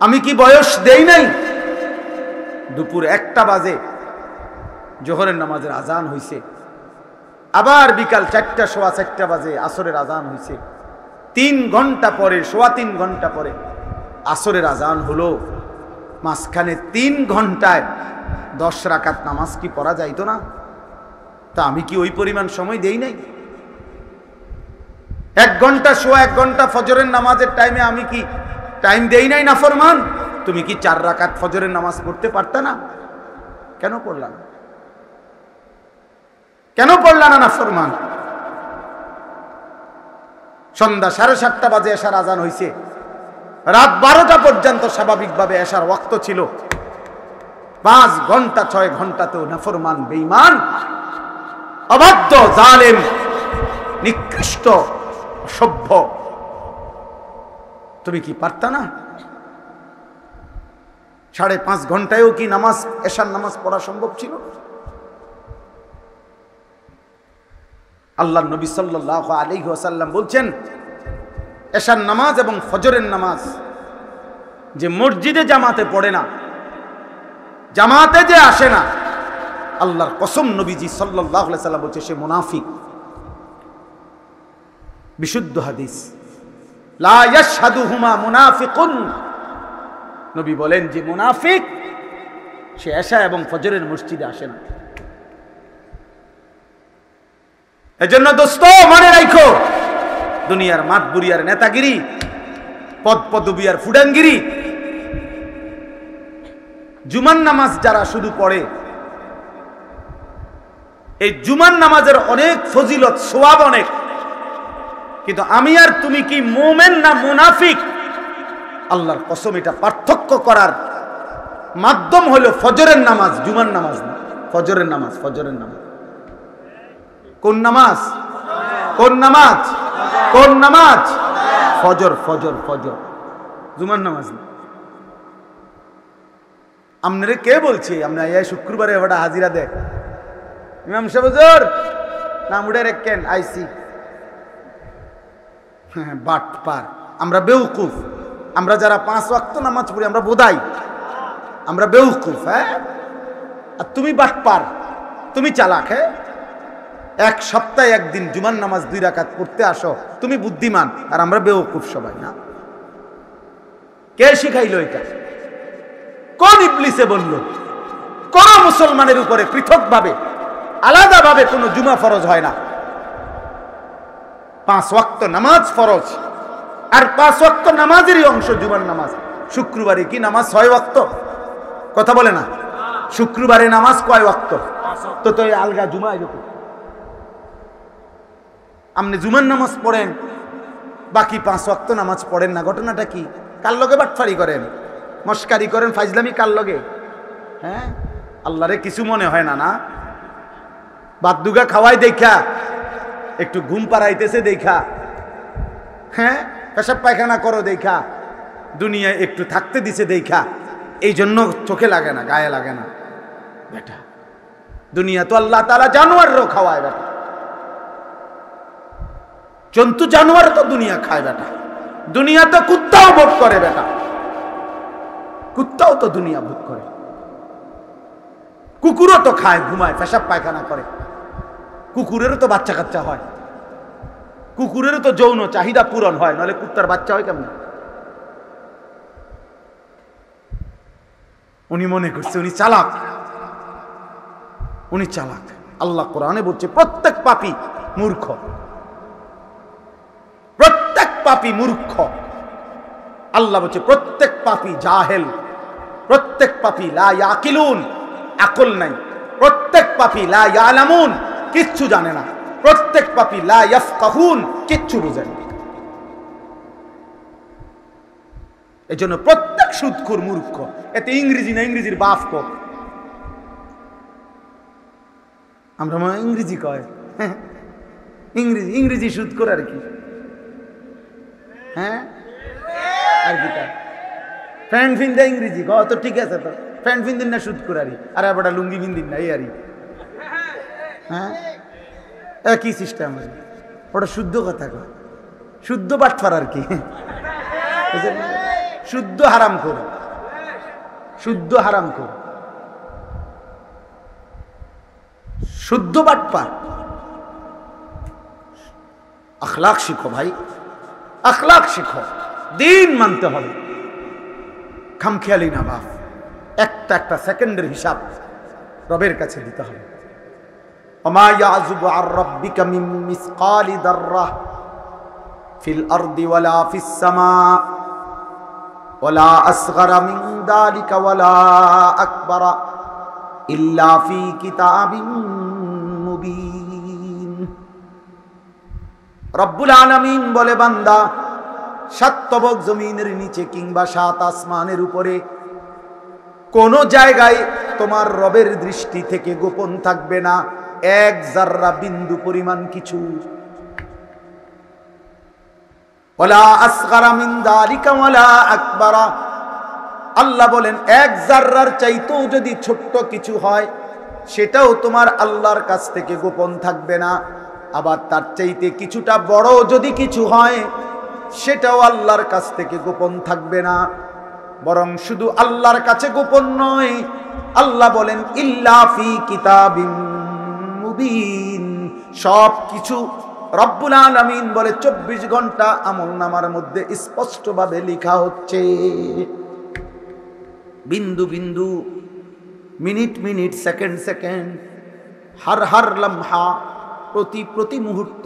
আমি কি বয়স দেই নাই? দুপুর 1টা বাজে জোহরের নামাজের আজান হইছে, আবার বিকাল 4টা সোয়া 4টা বাজে আসরের আজান হইছে, 3 ঘন্টা পরে 3.25 ঘন্টা পরে আসরের আজান হলো। মাঝখানে 3 ঘন্টায় 10 রাকাত নামাজ কি পড়া যাইতো না? তা আমি কি ওই পরিমাণ সময় দেই নাই? 1 ঘন্টা সোয়া 1 ঘন্টা ফজরের নামাজের টাইমে আমি কি টাইম দেই নাই? নাফরমান, তুমি কি 4 রাকাত ফজরের নামাজ পড়তে পারতা না? কেন পড়লা না? কেন পড়লা না নাফরমান? সন্ধ্যা 7:30 বাজে এশার আজান হয়েছে, রাত 12টা পর্যন্ত স্বাভাবিকভাবে এশার ওয়াক্ত ছিল। 5 ঘন্টা 6 ঘন্টা তো নাফরমান, বেঈমান, অবাধ্য, জালেম, নিকৃষ্ট, অসভ্য, তুমি কি পারতা না? 5.5 ঘন্টায়ও কি নামাজ, এশার নামাজ পড়া সম্ভব ছিল? আল্লাহর নবী সাল্লাল্লাহু আলাইহি ওয়াসাল্লাম বলছেন, এশার নামাজ এবং ফজরের নামাজ যে মসজিদে জামাতে পড়ে না, জামাতে যে আসে না, আল্লাহর কসম নবীজি সাল্লাল্লাহু আলাইহি ওয়াসাল্লাম বলছে সে মুনাফিক। বিশুদ্ধ হাদিস, লা ইয়াশহাদুহুমা মুনাফিকুন। নবী বলেন যে মুনাফিক সে এশা এবং ফজরের মসজিদে আসে না। এজন্য দোস্ত মনে রাখো, দুনিয়ার মাতবুরি আর নেতাগিরি, পদ পদবি আর ফুডাঙ্গিরি, জুমার নামাজ যারা শুধু পড়ে, এই জুমার নামাজের অনেক ফজিলত, সওয়াব অনেক, কিন্তু আমি আর তুমি কি মুমিন না মুনাফিক, আল্লাহর কসম এটা পার্থক্য করার মাধ্যম হলো ফজরের নামাজ, জুমার নামাজ না। ফজরের নামাজ, ফজরের নামাজ। কোন নামাজ? কোন নামাজ? কোন নামাজ? ফজর, ফজর, ফজর, জুমার নামাজ না। আপনারে কে বলছে আমরা এই শুক্রবারে ওটা হাজিরা দেয়? ইমাম সাহেব হুজুর নাম উঠে রেখেন, আইসি। হ্যাঁ, বাটপার, আমরা বেউকুফ। আমরা যারা 5 ওয়াক্ত নামাজ পড়ি আমরা বোধাই, আমরা বেউকুফ। হ্যাঁ, আর তুমি বাটপার, তুমি চালাক। হ্যাঁ, এক সপ্তাহে একদিন জুমার নামাজ 2 রাকাত পড়তে আসো, তুমি বুদ্ধিমান, আর আমরা বেউকুফ সবাই। না, কে শিখাইলো এটা? কোন ইবলিসে বলল? কোন মুসলমানের উপরে পৃথকভাবে আলাদাভাবে কোনো জুমা ফরজ হয় না। 5 ওয়াক্ত নামাজ ফরজ, আর 5 ওয়াক্ত নামাজেরই অংশ জুমার নামাজ। শুক্রবারে কি নামাজ 6 ওয়াক্ত? কথা বলে না। শুক্রবারে নামাজ কয় ওয়াক্ত? তো তো আলগা জুমা এরকম। আপনি জুমার নামাজ পড়েন, বাকি 5 ওয়াক্ত নামাজ পড়েন না, ঘটনাটা কি? কার লগে বাটফারি করেন, মস্কারি করেন, ফাইজলামি কার লগে? হ্যাঁ, আল্লাহরে কিছু মনে হয় না? না, বাদদুগা খাওয়াই দেখা, একটু ঘুম পাড়াইতেছে দেখা, হ্যাঁ, পেশাব পায়খানা করো দেখা, দুনিয়ায় একটু থাকতে দিছে দেখা, এই জন্য চোখে লাগে না, গায়ে লাগে না। বেটা, দুনিয়া তো আল্লাহ তাআলা জানোয়ারও খাওয়ায় বেটা, জন্তু জানোয়ার তো দুনিয়া খায় বেটা, দুনিয়া তো কুত্তাও ভোগ করে বেটা, কুত্তাও তো দুনিয়া ভোগ করে, কুকুরও তো খায়, ঘুমায়, পেশাব পায়খানা করে, কুকুরেরও তো বাচ্চা কাচ্চা হয়, কুকুরেরও তো যৌন চাহিদা পূরণ হয়, নাহলে কুত্তার বাচ্চা হয় কেমন? উনি মনে করছে উনি চালাক, উনি চালাক। আল্লাহ কোরআনে বলছে প্রত্যেক পাপী মূর্খ, প্রত্যেক পাপী মূর্খ। আল্লাহ বলছে প্রত্যেক পাপী জাহেল, প্রত্যেক পাপী লা ইয়াকিলুন, আকল নাই, প্রত্যেক পাপী লা ইয়ালামুন, কিচ্ছু জানে না, প্রত্যেক পাপী লা ইয়াফকাহুন, কিচ্ছু বুঝে না। এজন্য প্রত্যেক সুদখোর মূর্খ। এতে ইংরেজি না, ইংরেজির বাপ কো, আমরা মনে ইংরেজি কয়, ইংরেজি, ইংরেজি সুদখোর আর কি। হ্যাঁ, আর কি তার ফ্যান ফিন দেয় ইংরেজি ক, তো ঠিক আছে, তো ফ্যান ফিন দিন না সুদখোর আরি, আর আবার লুঙ্গি ফিন দিন না, এই আরি। হ্যাঁ, একই সিস্টেম, ওটা শুদ্ধ কথা কয়, শুদ্ধ বাটফার আর কি, শুদ্ধ হারাম কর, শুদ্ধ হারাম কর, শুদ্ধ বাটপার। আখলাক শিখো ভাই, আখলাক শিখো, দিন মানতে হবে, খামখেয়ালি না বাপ, একটা একটা সেকেন্ডের হিসাব রবের কাছে দিতে হবে। ওমা ইয়াযুবু আর রাব্বিকা মিন মিসকালি দাররাহ ফিল আরদি ওয়ালা ফিস সামা ওয়ালা আসগারা মিন যালিকা ওয়ালা আকবারা ইল্লা ফি কিতাবিন মুবিন। রব্বুল আলামিন বলে, বান্দা, 7 তবক জমিনের নিচে কিংবা 7 আসমানের উপরে কোন জায়গায় তোমার রবের দৃষ্টি থেকে গোপন থাকবে না এক জাররা বিন্দু পরিমাণ কিছু। ওয়ালা আসগারা মিন যালিকা ওয়ালা আকবারা, আল্লাহ বলেন এক জাররার চাইতেও যদি ছোট্ট কিছু হয় সেটাও তোমার আল্লাহর কাছ থেকে গোপন থাকবে না। আবার তার চাইতে কিছুটা বড় যদি কিছু হয় সেটাও আল্লাহর কাছ থেকে গোপন থাকবে না। বরং শুধু আল্লাহর কাছে গোপন নয়, আল্লাহ বলেন ইল্লা ফি কিতাবিন মুবিন, সব কিছু রব্বুল আলামিন বলে 24 ঘন্টা আমলনামার মধ্যে স্পষ্টভাবে লেখা হচ্ছে। বিন্দু বিন্দু, minute minute, second second, Har Har লম্হা, প্রতি প্রতি মুহূর্ত।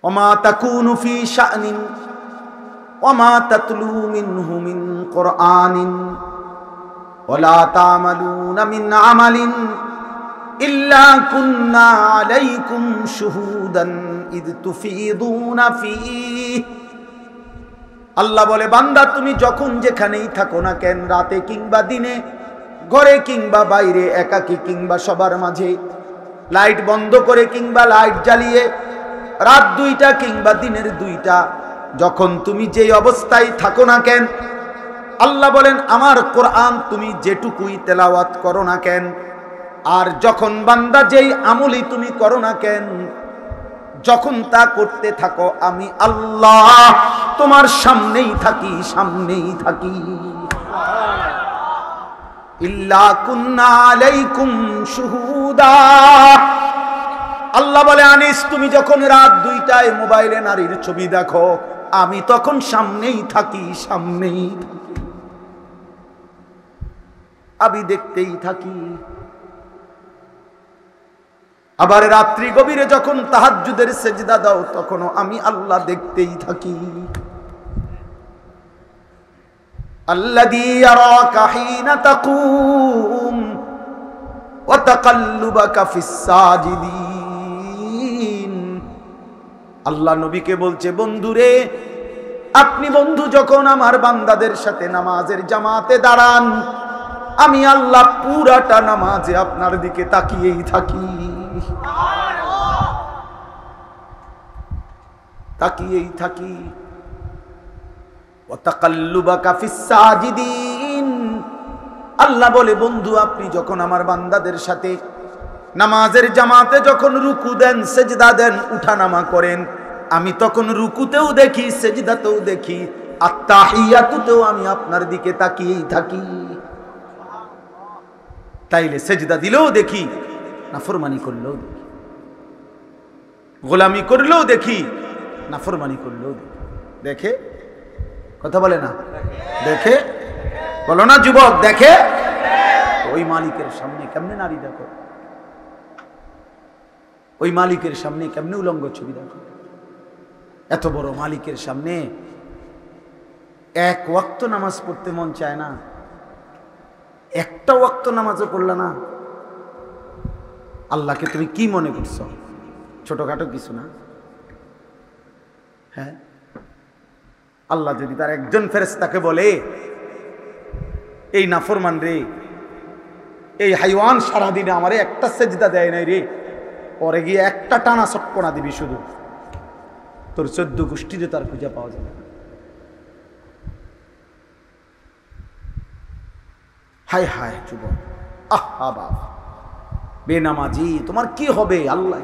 ওমা তাকুনু ফি শানিন ওমা তাতলু মিনহু মিন কুরআনিন ওয়ালা তা'মালুনা মিন আমালিন ইল্লা কুন্না আলাইকুম শুহুদান ইদ তুফিদুনা ফীহি। আল্লাহ বলে, বান্দা, তুমি যখন যেখানেই থাকো না কেন, রাতে কিংবা দিনে, ঘরে কিংবা বাইরে, একাকী কিংবা সবার মাঝে, লাইট বন্ধ করে কিংবা লাইট জ্বালিয়ে, রাত 2টা কিংবা দিনের 2টা, যখন তুমি যেই অবস্থায় থাকো না কেন, আল্লাহ বলেন আমার কোরআন তুমি যেটুকুই তেলাওয়াত করো না কেন, আর যখন বান্দা যেই আমলই তুমি করো না কেন, যখন তা করতে থাকো আমি আল্লাহ তোমার সামনেই থাকি, সামনেই থাকি। ইল্লা কুন্না আলাইকুম শুহুদা, আল্লাহ বলে, আনিস, তুমি যখন রাত 2টায় মোবাইলে নারীর ছবি দেখো, আমি তখন সামনেই থাকি, সামনেই থাকি, আমি দেখতেই থাকি। আবার রাত্রি গভীরে যখন তাহাজ্জুদের সেজদা দাও, তখনও আমি আল্লাহ দেখতেই থাকি। আল্লাযী ইয়ারাকা হিনা তাকুম ওয়া তাকাল্লুবাকা ফিস সাজিদিন। আল্লাহ নবীকে বলছে, বন্ধুরে, আপনি বন্ধু যখন আমার বান্দাদের সাথে নামাজের জামাতে দাঁড়ান, আমি আল্লাহ পুরাটা নামাজে আপনার দিকে তাকিয়েই থাকি, তাকিয়েই থাকি। ওয়া তাকাল্লুবাকা ফিস সাজিদিন, আল্লাহ বলে, বন্ধু, আপনি যখন আমার বান্দাদের সাথে নামাজের জামাতে যখন রুকু দেন, সেজদা দেন, উঠানামা করেন, আমি তখন রুকুতেও দেখি, সেজদাতেও দেখি, আর তাহিয়াতুতেও আমি আপনার দিকে তাকিয়েই থাকি। তাইলে সেজদা দিলেও দেখি, নাফরমানি করলেও দেখি, গোলামি করলেও দেখি, নাফরমানি করলেও দেখি। দেখে, কথা বলে না, দেখে, বলো না যুবক, দেখে। ওই মালিকের সামনে কেমনে নারী দেখো, ওই মালিকের সামনে কেমনে উলঙ্গ ছবি দেখো। এত বড় মালিকের সামনে এক ওয়াক্ত নামাজ পড়তে মন চায় না, একটা ওয়াক্ত নামাজও পড়লা না। আল্লাহকে তুমি কি মনে করছো? ছোটখাটো কিছু না। হ্যাঁ, আল্লাহ যদি তার একজন ফেরেশতাকে বলে, এই নাফরমান রে, এই হাইওয়ান সারাদিনে আমারে একটা সেজদা দেয় নাই রে, পরে গিয়ে একটা টানা চটকনা দিবি, শুধু তোর 14 গোষ্ঠীতে তার খুঁজে পাওয়া যাবে। হায় হায় যুবক, আহা বাবা, বেনামাজি তোমার কি হবে? আল্লাহ,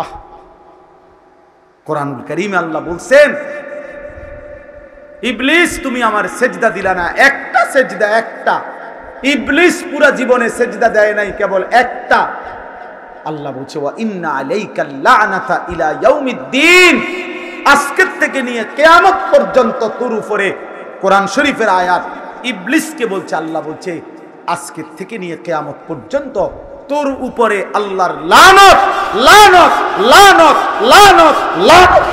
আহ, কোরআনুল কারীমে আল্লাহ বলছেন, ইবলিস তুমি আমার সেজদা দিলা না, একটা সেজদা, একটা। ইবলিস পুরা জীবনে সেজদা দেয় নাই, কেবল একটা। আল্লাহ বলছে, ওয়া ইন্না আলাইকাল লা'নাতা ইলা ইয়াউমিদ্দিন, আজকের থেকে নিয়ে কিয়ামত পর্যন্ত তোর উপরে, কোরআন শরীফের আয়াত, ইবলিসকে বলছে, আল্লাহ বলছে আজকের থেকে নিয়ে কিয়ামত পর্যন্ত তোর উপরে আল্লাহর লানত, লানত, লানত, লানত, লানত,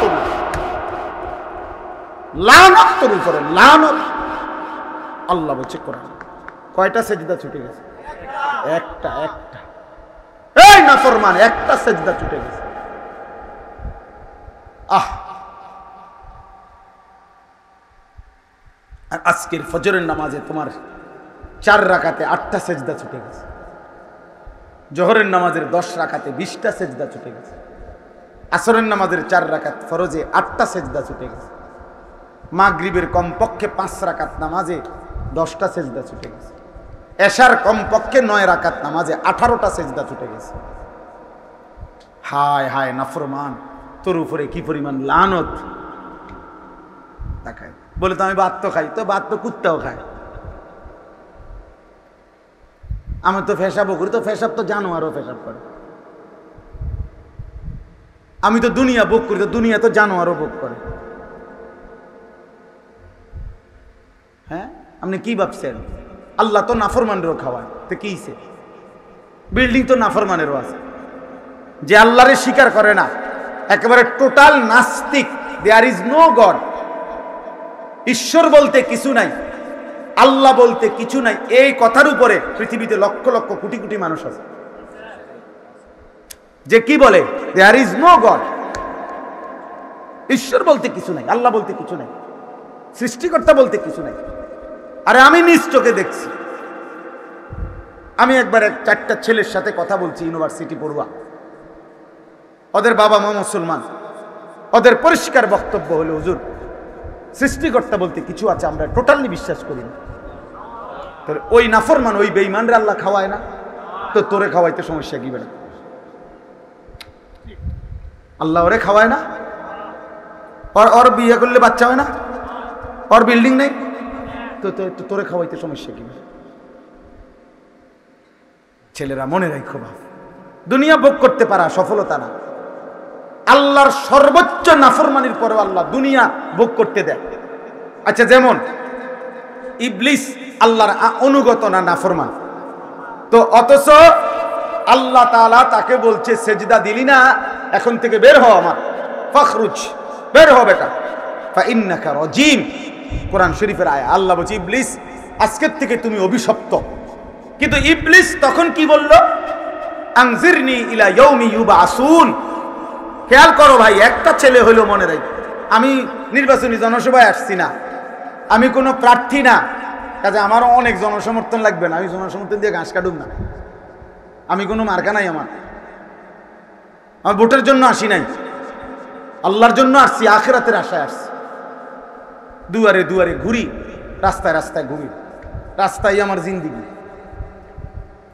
লানত তোর উপরে, লানত। আল্লাহ বলছে কোরআন। কয়টা সেজদা ছুটে গেছে? একটা, একটা। এই নাফরমান, একটা সেজদা ছুটে গেছে। আর আজকের ফজরের নামাজে তোমার 4 রাকাতে 8টা সেজদা ছুটে গেছে, জোহরের নামাজের 10 রাকাতে 20টা সেজদা ছুটে গেছে, আসরের নামাজের 4 রাকাত ফরজে 8টা সেজদা ছুটে গেছে, মাগরিবের কমপক্ষে 5 রাকাত নামাজে 10টা সেজদা ছুটে গেছে, এশার কমপক্ষে 9 রাকাত নামাজে 18টা সেজদা ছুটে গেছে। হায় হায় নাফরমান, তোর উপরে কি পরিমাণ লানত। দেখায় বলে তো আমি ভাত তো খাই, তো ভাত তো কুত্তাও খায়। আমি তো পেশাবও করি, তো পেশাব তো জানোয়ারও পেশাব করে। আমি তো দুনিয়া ভোগ করি, তো দুনিয়া তো জানোয়ারও ভোগ করে। হ্যাঁ, আপনি কি ভাবছেন? আল্লাহ তো নাফরমানেরও খাওয়ায়, তো কি হইছে? বিল্ডিং তো নাফরমানেরও আছে। যে আল্লাহরে স্বীকার করে না, একেবারে টোটাল নাস্তিক, দেয়ার ইজ নো গড, ঈশ্বর বলতে কিছু নাই, আল্লাহ বলতে কিছু নাই, এই কথার উপরে পৃথিবীতে লক্ষ লক্ষ কোটি কোটি মানুষ আছে যে কি বলে দেয়ার ইজ নো গড, ঈশ্বর বলতে কিছু নাই, আল্লাহ বলতে কিছু নাই, সৃষ্টিকর্তা বলতে কিছু নাই। আরে আমি নিজ চোখে দেখছি। আমি একবার 4টা ছেলের সাথে কথা বলছি, ইউনিভার্সিটি পড়ুয়া, ওদের বাবা মা মুসলমান, ওদের পরিষ্কার বক্তব্য হলো হুজুর সৃষ্টিকর্তা বলতে কিছু আছে, আমরা টোটালি বিশ্বাস করি না। তাহলে ওই নাফরমান, ওই বেঈমানরে আল্লাহ খাওয়ায় না, তো তোরে খাওয়াইতে সমস্যা কি? বেটা আল্লাহ ওরে খাওয়ায় না? ওর বিয়ে করলে বাচ্চা হয় না? ওর বিল্ডিং নেই, তো তোরে খাওয়াইতে সমস্যা কি? ছেলেরা মনে রাখো, বাপ, দুনিয়া ভোগ করতে পারা সফলতা না, আল্লাহর সর্বোচ্চ নাফরমানির পরেও আল্লাহ দুনিয়া ভোগ করতে দেয়। আচ্ছা, যেমন ইবলিস আল্লাহর অনুগত না, নাফরমান, তো অথচ আল্লাহ তাআলা তাকে বলছে সেজদা দিলি না, এখন থেকে বের হ, আমার ফখরুজ, বের হ বেটা, ফাইন্নাকা রাজিম, কোরআন শরীফের আয়াত। আল্লাহ বলছে ইবলিস আজকের থেকে তুমি অভিশপ্ত। কিন্তু ইবলিস তখন কি বলল? আনজিরনি ইলা ইয়াউমি ইউবাসুন। খেয়াল করো ভাই, একটা ছেলে হইলো, মনে রাখ, আমি নির্বাচনী জনসভায় আসছি না, আমি কোনো প্রার্থী না, কাজে আমারও অনেক জনসমর্থন লাগবে না, আমি জনসমর্থন দিয়ে ঘাস কাটুম না, আমি কোনো মার্কা নাই, আমার ভোটের জন্য আসি নাই, আল্লাহর জন্য আসছি, আখিরাতের আশায় আসছি। দুয়ারে দুয়ারে ঘুরি, রাস্তায় রাস্তায় ঘুরি, রাস্তাই আমার জিন্দিগি,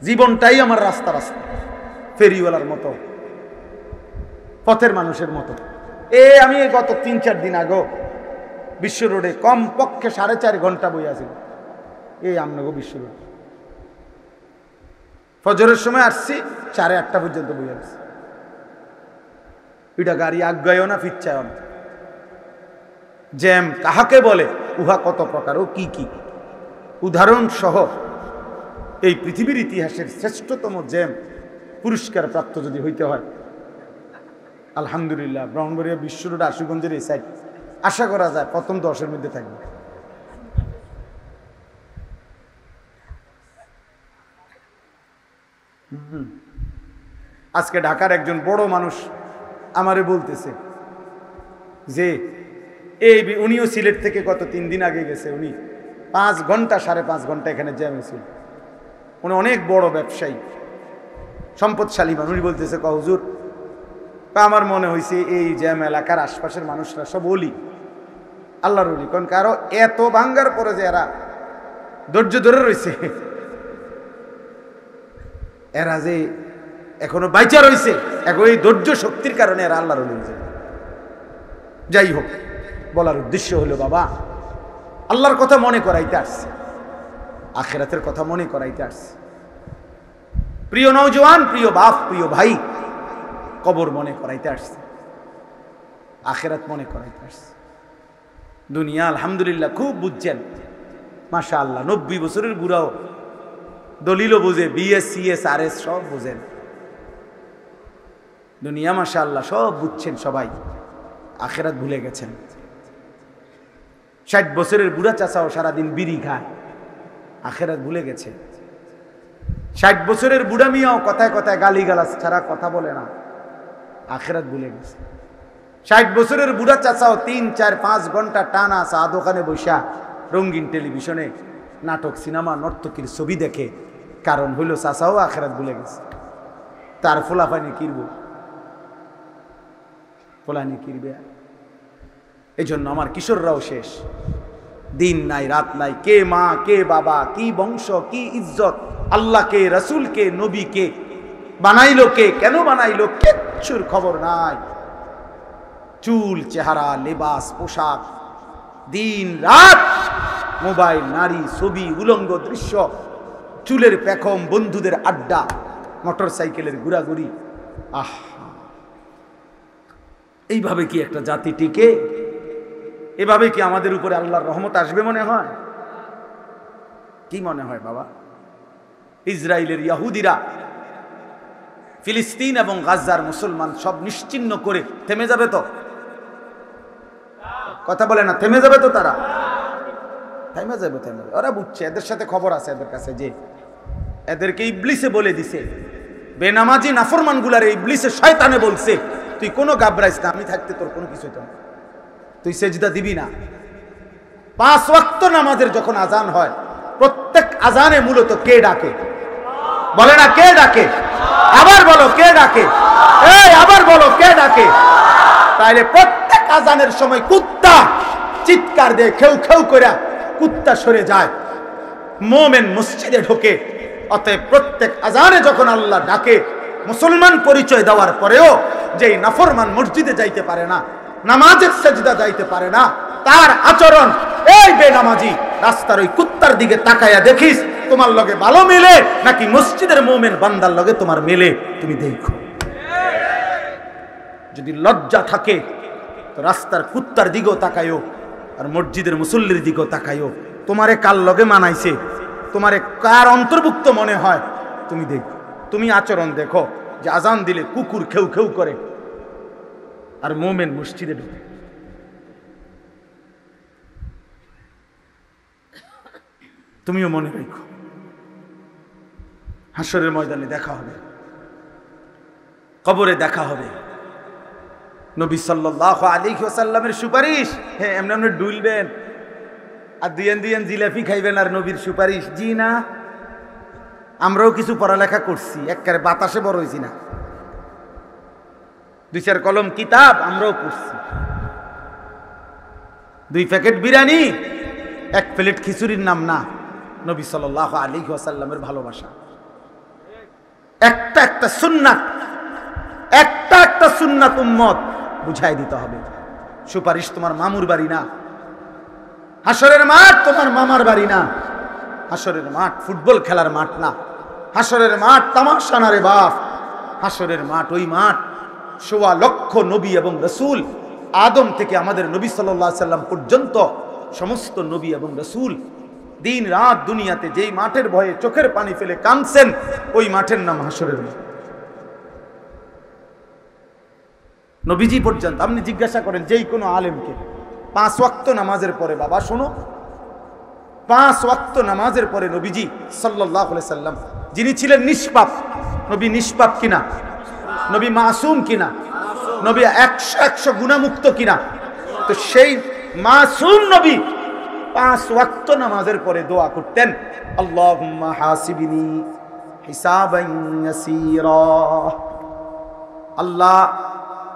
জীবনটাই আমার রাস্তা রাস্তা, ফেরিওয়ালার মতো, পথের মানুষের মতো। আমি গত 3-4 দিন আগে বিশ্ব রোডে কমপক্ষে 4.5 ঘন্টা বই আছি, আমনগো বিশ্ব রোড, ফজরের সময় আসছি, 8:30 পর্যন্ত বই আসছি। এটা গাড়ি আগায়ও না, ফিরচায়ও না। জ্যাম কাহাকে বলে, উহা কত প্রকার ও কি কি, উদাহরণ সহ এই পৃথিবীর ইতিহাসের শ্রেষ্ঠতম জ্যাম পুরস্কার প্রাপ্ত যদি হইতে হয়, আলহামদুলিল্লাহ ব্রাহ্মণবাড়িয়া বিশ্ব রোড আশুগঞ্জের এই সাইড আশা করা যায় প্রথম 10-এর মধ্যে থাকবে। আজকে ঢাকার একজন বড় মানুষ আমারে বলতেছে যে উনিও সিলেট থেকে গত 3 দিন আগে গেছে, উনি 5 ঘন্টা 5.5 ঘন্টা এখানে জ্যামে ছিল। উনি অনেক বড় ব্যবসায়ী, সম্পদশালী মানুষ। উনি বলতেছে, হুজুর, আমার মনে হয়েছে এই জ্যাম এলাকার আশপাশের মানুষরা সব ওলি, আল্লাহর ওলি, কারণ কারো এত ভাঙ্গার পরে যে এরা ধৈর্য ধরে রয়েছে, এরা যে এখনো বাইচা রয়েছে, এখন এই ধৈর্য শক্তির কারণে এরা আল্লাহর ওলি হয়েছে। যাই হোক, বলার উদ্দেশ্য হলো, বাবা, আল্লাহর কথা মনে করাইতে আসছে, আখিরাতের কথা মনে করাইতে আসছে। প্রিয় নওজোয়ান, প্রিয় বাপ, প্রিয় ভাই, কবর মনে করাইতে আসছে, আখিরাত মনে করাইতে আসছে। দুনিয়া আলহামদুলিল্লাহ খুব বুঝছেন, মাশাআল্লাহ, 90 বছরের বুড়াও দলিলও বুঝে, BS CS RS সব বুঝেন। দুনিয়া মাশাআল্লাহ সব বুঝছেন সবাই, আখিরাত ভুলে গেছেন। 60 বছরের বুড়া চাচাও সারাদিন বিড়ি খায়, আখিরাত ভুলে গেছে। 60 বছরের বুড়া মিয়াও কথায় কথায় গালিগালাজ ছাড়া কথা বলে না, আখিরাত ভুলে গেছে। 60 বছরের বুড়া চাচাও 3, 4, 5 ঘন্টা টানা চা দোকানে বসা রঙিন টেলিভিশনে নাটক, সিনেমা, নর্তকীর ছবি দেখে। কারণ হইল চাচাও আখিরাত ভুলে গেছে। তার ফোলাফানি কিরব, ফোলানি কিরবে। এই জন্য আমার কিশোররাও শেষ, দিন নাই রাত নাই, কে মা কে বাবা, কি বংশ কি ইজ্জত, আল্লাহ কে, রসুল কে, নবী কে, বানাইলো কে, কেন বানাইলো, কিচ্ছুর খবর নাই। চুল, চেহারা, লেবাস, পোশাক, দিন রাত মোবাইল, নারী, ছবি, উলঙ্গ দৃশ্য, চুলের পেখম, বন্ধুদের আড্ডা, মোটর সাইকেলের ঘোরাঘুরি। আহ, এইভাবে কি একটা জাতি টিকে? এভাবে কি আমাদের উপরে আল্লাহর রহমত আসবে মনে হয়? কি মনে হয় বাবা? ইসরায়েলের ইহুদিরা ফিলিস্তিন এবং গাজার মুসলমান সব নিশ্চিহ্ন করে থেমে যাবে তো? কথা বলে না, থেমে যাবে তো? তারা থেমে যাবে, থেমে যাবে। ওরা বুঝছে, এদের সাথে খবর আছে এদের কাছে, যে এদেরকে ইবলিসে বলে দিছে, বেনামাজি নাফরমান গুলারে ইবলিসে শয়তানে বলছে, তুই কোনো ঘাবড়াইস না, আমি থাকতে তোর কোনো কিছু হতো না, তুই সেজদা দিবি না। 5 ওয়াক্ত নামাজের যখন আজান হয়, প্রত্যেক আজানে মূলত কে ডাকে? বলে না কে ডাকে? আবার বলো কে ডাকে? এই আবার বলো কে ডাকে? তাইলে প্রত্যেক আজানের সময় কুত্তা চিৎকার দিয়ে খেউ খেউ করে কুত্তা সরে যায়, মোমেন মসজিদে ঢোকে। অতএব প্রত্যেক আজানে যখন আল্লাহ ডাকে, মুসলমান পরিচয় দেওয়ার পরেও যেই নাফরমান মসজিদে যাইতে পারে না, নামাজের সেজদা যাইতে পারে না, তার আচরণ এই বেনামাজি রাস্তার ওই কুত্তার দিকে তাকায়া দেখিস তোমার লগে ভালো মেলে নাকি মসজিদের মোমেন বান্দার লগে তোমার মেলে, তুমি দেখো। যদি লজ্জা থাকে তো রাস্তার কুত্তার দিকেও তাকায়ও, আর মসজিদের মুসল্লির দিকেও তাকায়ও। তোমারে কার লগে মানাইছে, তোমারে কার অন্তর্ভুক্ত মনে হয়, তুমি দেখো। তুমি আচরণ দেখো, যে আজান দিলে কুকুর খেউ খেউ করে আর মোমেন মসজিদে ঢুকে। তুমিও মনে রেখো, হাসরের ময়দানে দেখা হবে, কবরে দেখা হবে। নবী সাল্লাল্লাহু আলাইহি ওয়াসাল্লামের সুপারিশ, হ্যাঁ এমনি এমনি ডুলবেন আর দুইয়েন জিলাপি খাইবেন আর নবীর সুপারিশ? জি না। আমরাও কিছু পড়ালেখা করছি, একবারে বাতাসে বড় হয়েছি না, 2-4 কলম কিতাব আমরাও পড়ছি। 2 প্যাকেট বিরিয়ানি, 1 প্লেট খিচুড়ির নাম না নবী সাল্লাল্লাহু আলাইহি ওয়াসাল্লামের ভালোবাসা। একটা একটা সুন্নাত, একটা একটা সুন্নাত উম্মত বুঝাই দিতে হবে। সুপারিশ তোমার মামুর বাড়ি না, হাসরের মাঠ তোমার মামার বাড়ি না, হাসরের মাঠ ফুটবল খেলার মাঠ না, হাসরের মাঠ তামাশা না রে বাপ। হাসরের মাঠ ওই মাঠ 1.25 লক্ষ নবী এবং রসুল, আদম থেকে আমাদের নবী সাল্লাল্লাহু আলাইহি সাল্লাম পর্যন্ত সমস্ত নবী এবং রসুল দিন রাত দুনিয়াতে যেই মাঠের ভয়ে চোখের পানি ফেলে কাঁদছেন, ওই মাঠের নাম হাসরের মাঠ। নবীজি পর্যন্ত আপনি জিজ্ঞাসা করেন যেই কোনো আলেমকে, 5 ওয়াক্ত নামাজের পরে, বাবা শোনো, 5 ওয়াক্ত নামাজের পরে নবীজি সাল্লাল্লাহু আলাইহি সাল্লাম, যিনি ছিলেন নিষ্পাপ, নবী নিষ্পাপ কিনা? নবী মাসুম কিনা? নবী 100 গুনাহমুক্ত কিনা? তো সেই মাসুম নবী 5 ওয়াক্ত নামাজের পরে দোয়া করতেন, আল্লাহুম্মা হাসিবনি হিসাবান ইয়াসীরা। আল্লাহ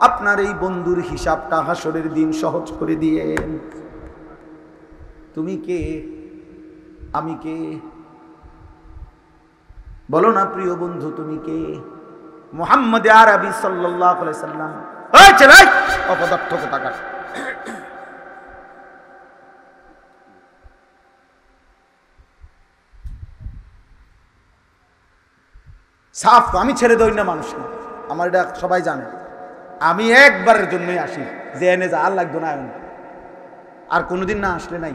আপনার এই বন্ধুর হিসাবটা হাসরের দিন সহজ করে দিয়েন। তুমি কে, আমি কে? বলো না প্রিয় বন্ধু, তুমি কে? মুহাম্মদ আরবি সাল্লাল্লাহু আলাইহি সাল্লাম। এই ছেলে, অপদার্থ কোথাকার! সাফ, আমি ছেড়ে দই না মানুষকে, আমার এটা সবাই জানে। আমি একবারের জন্যই আসি, যে এনে যা আর লাগতো না, আর কোনোদিন না আসলে নাই।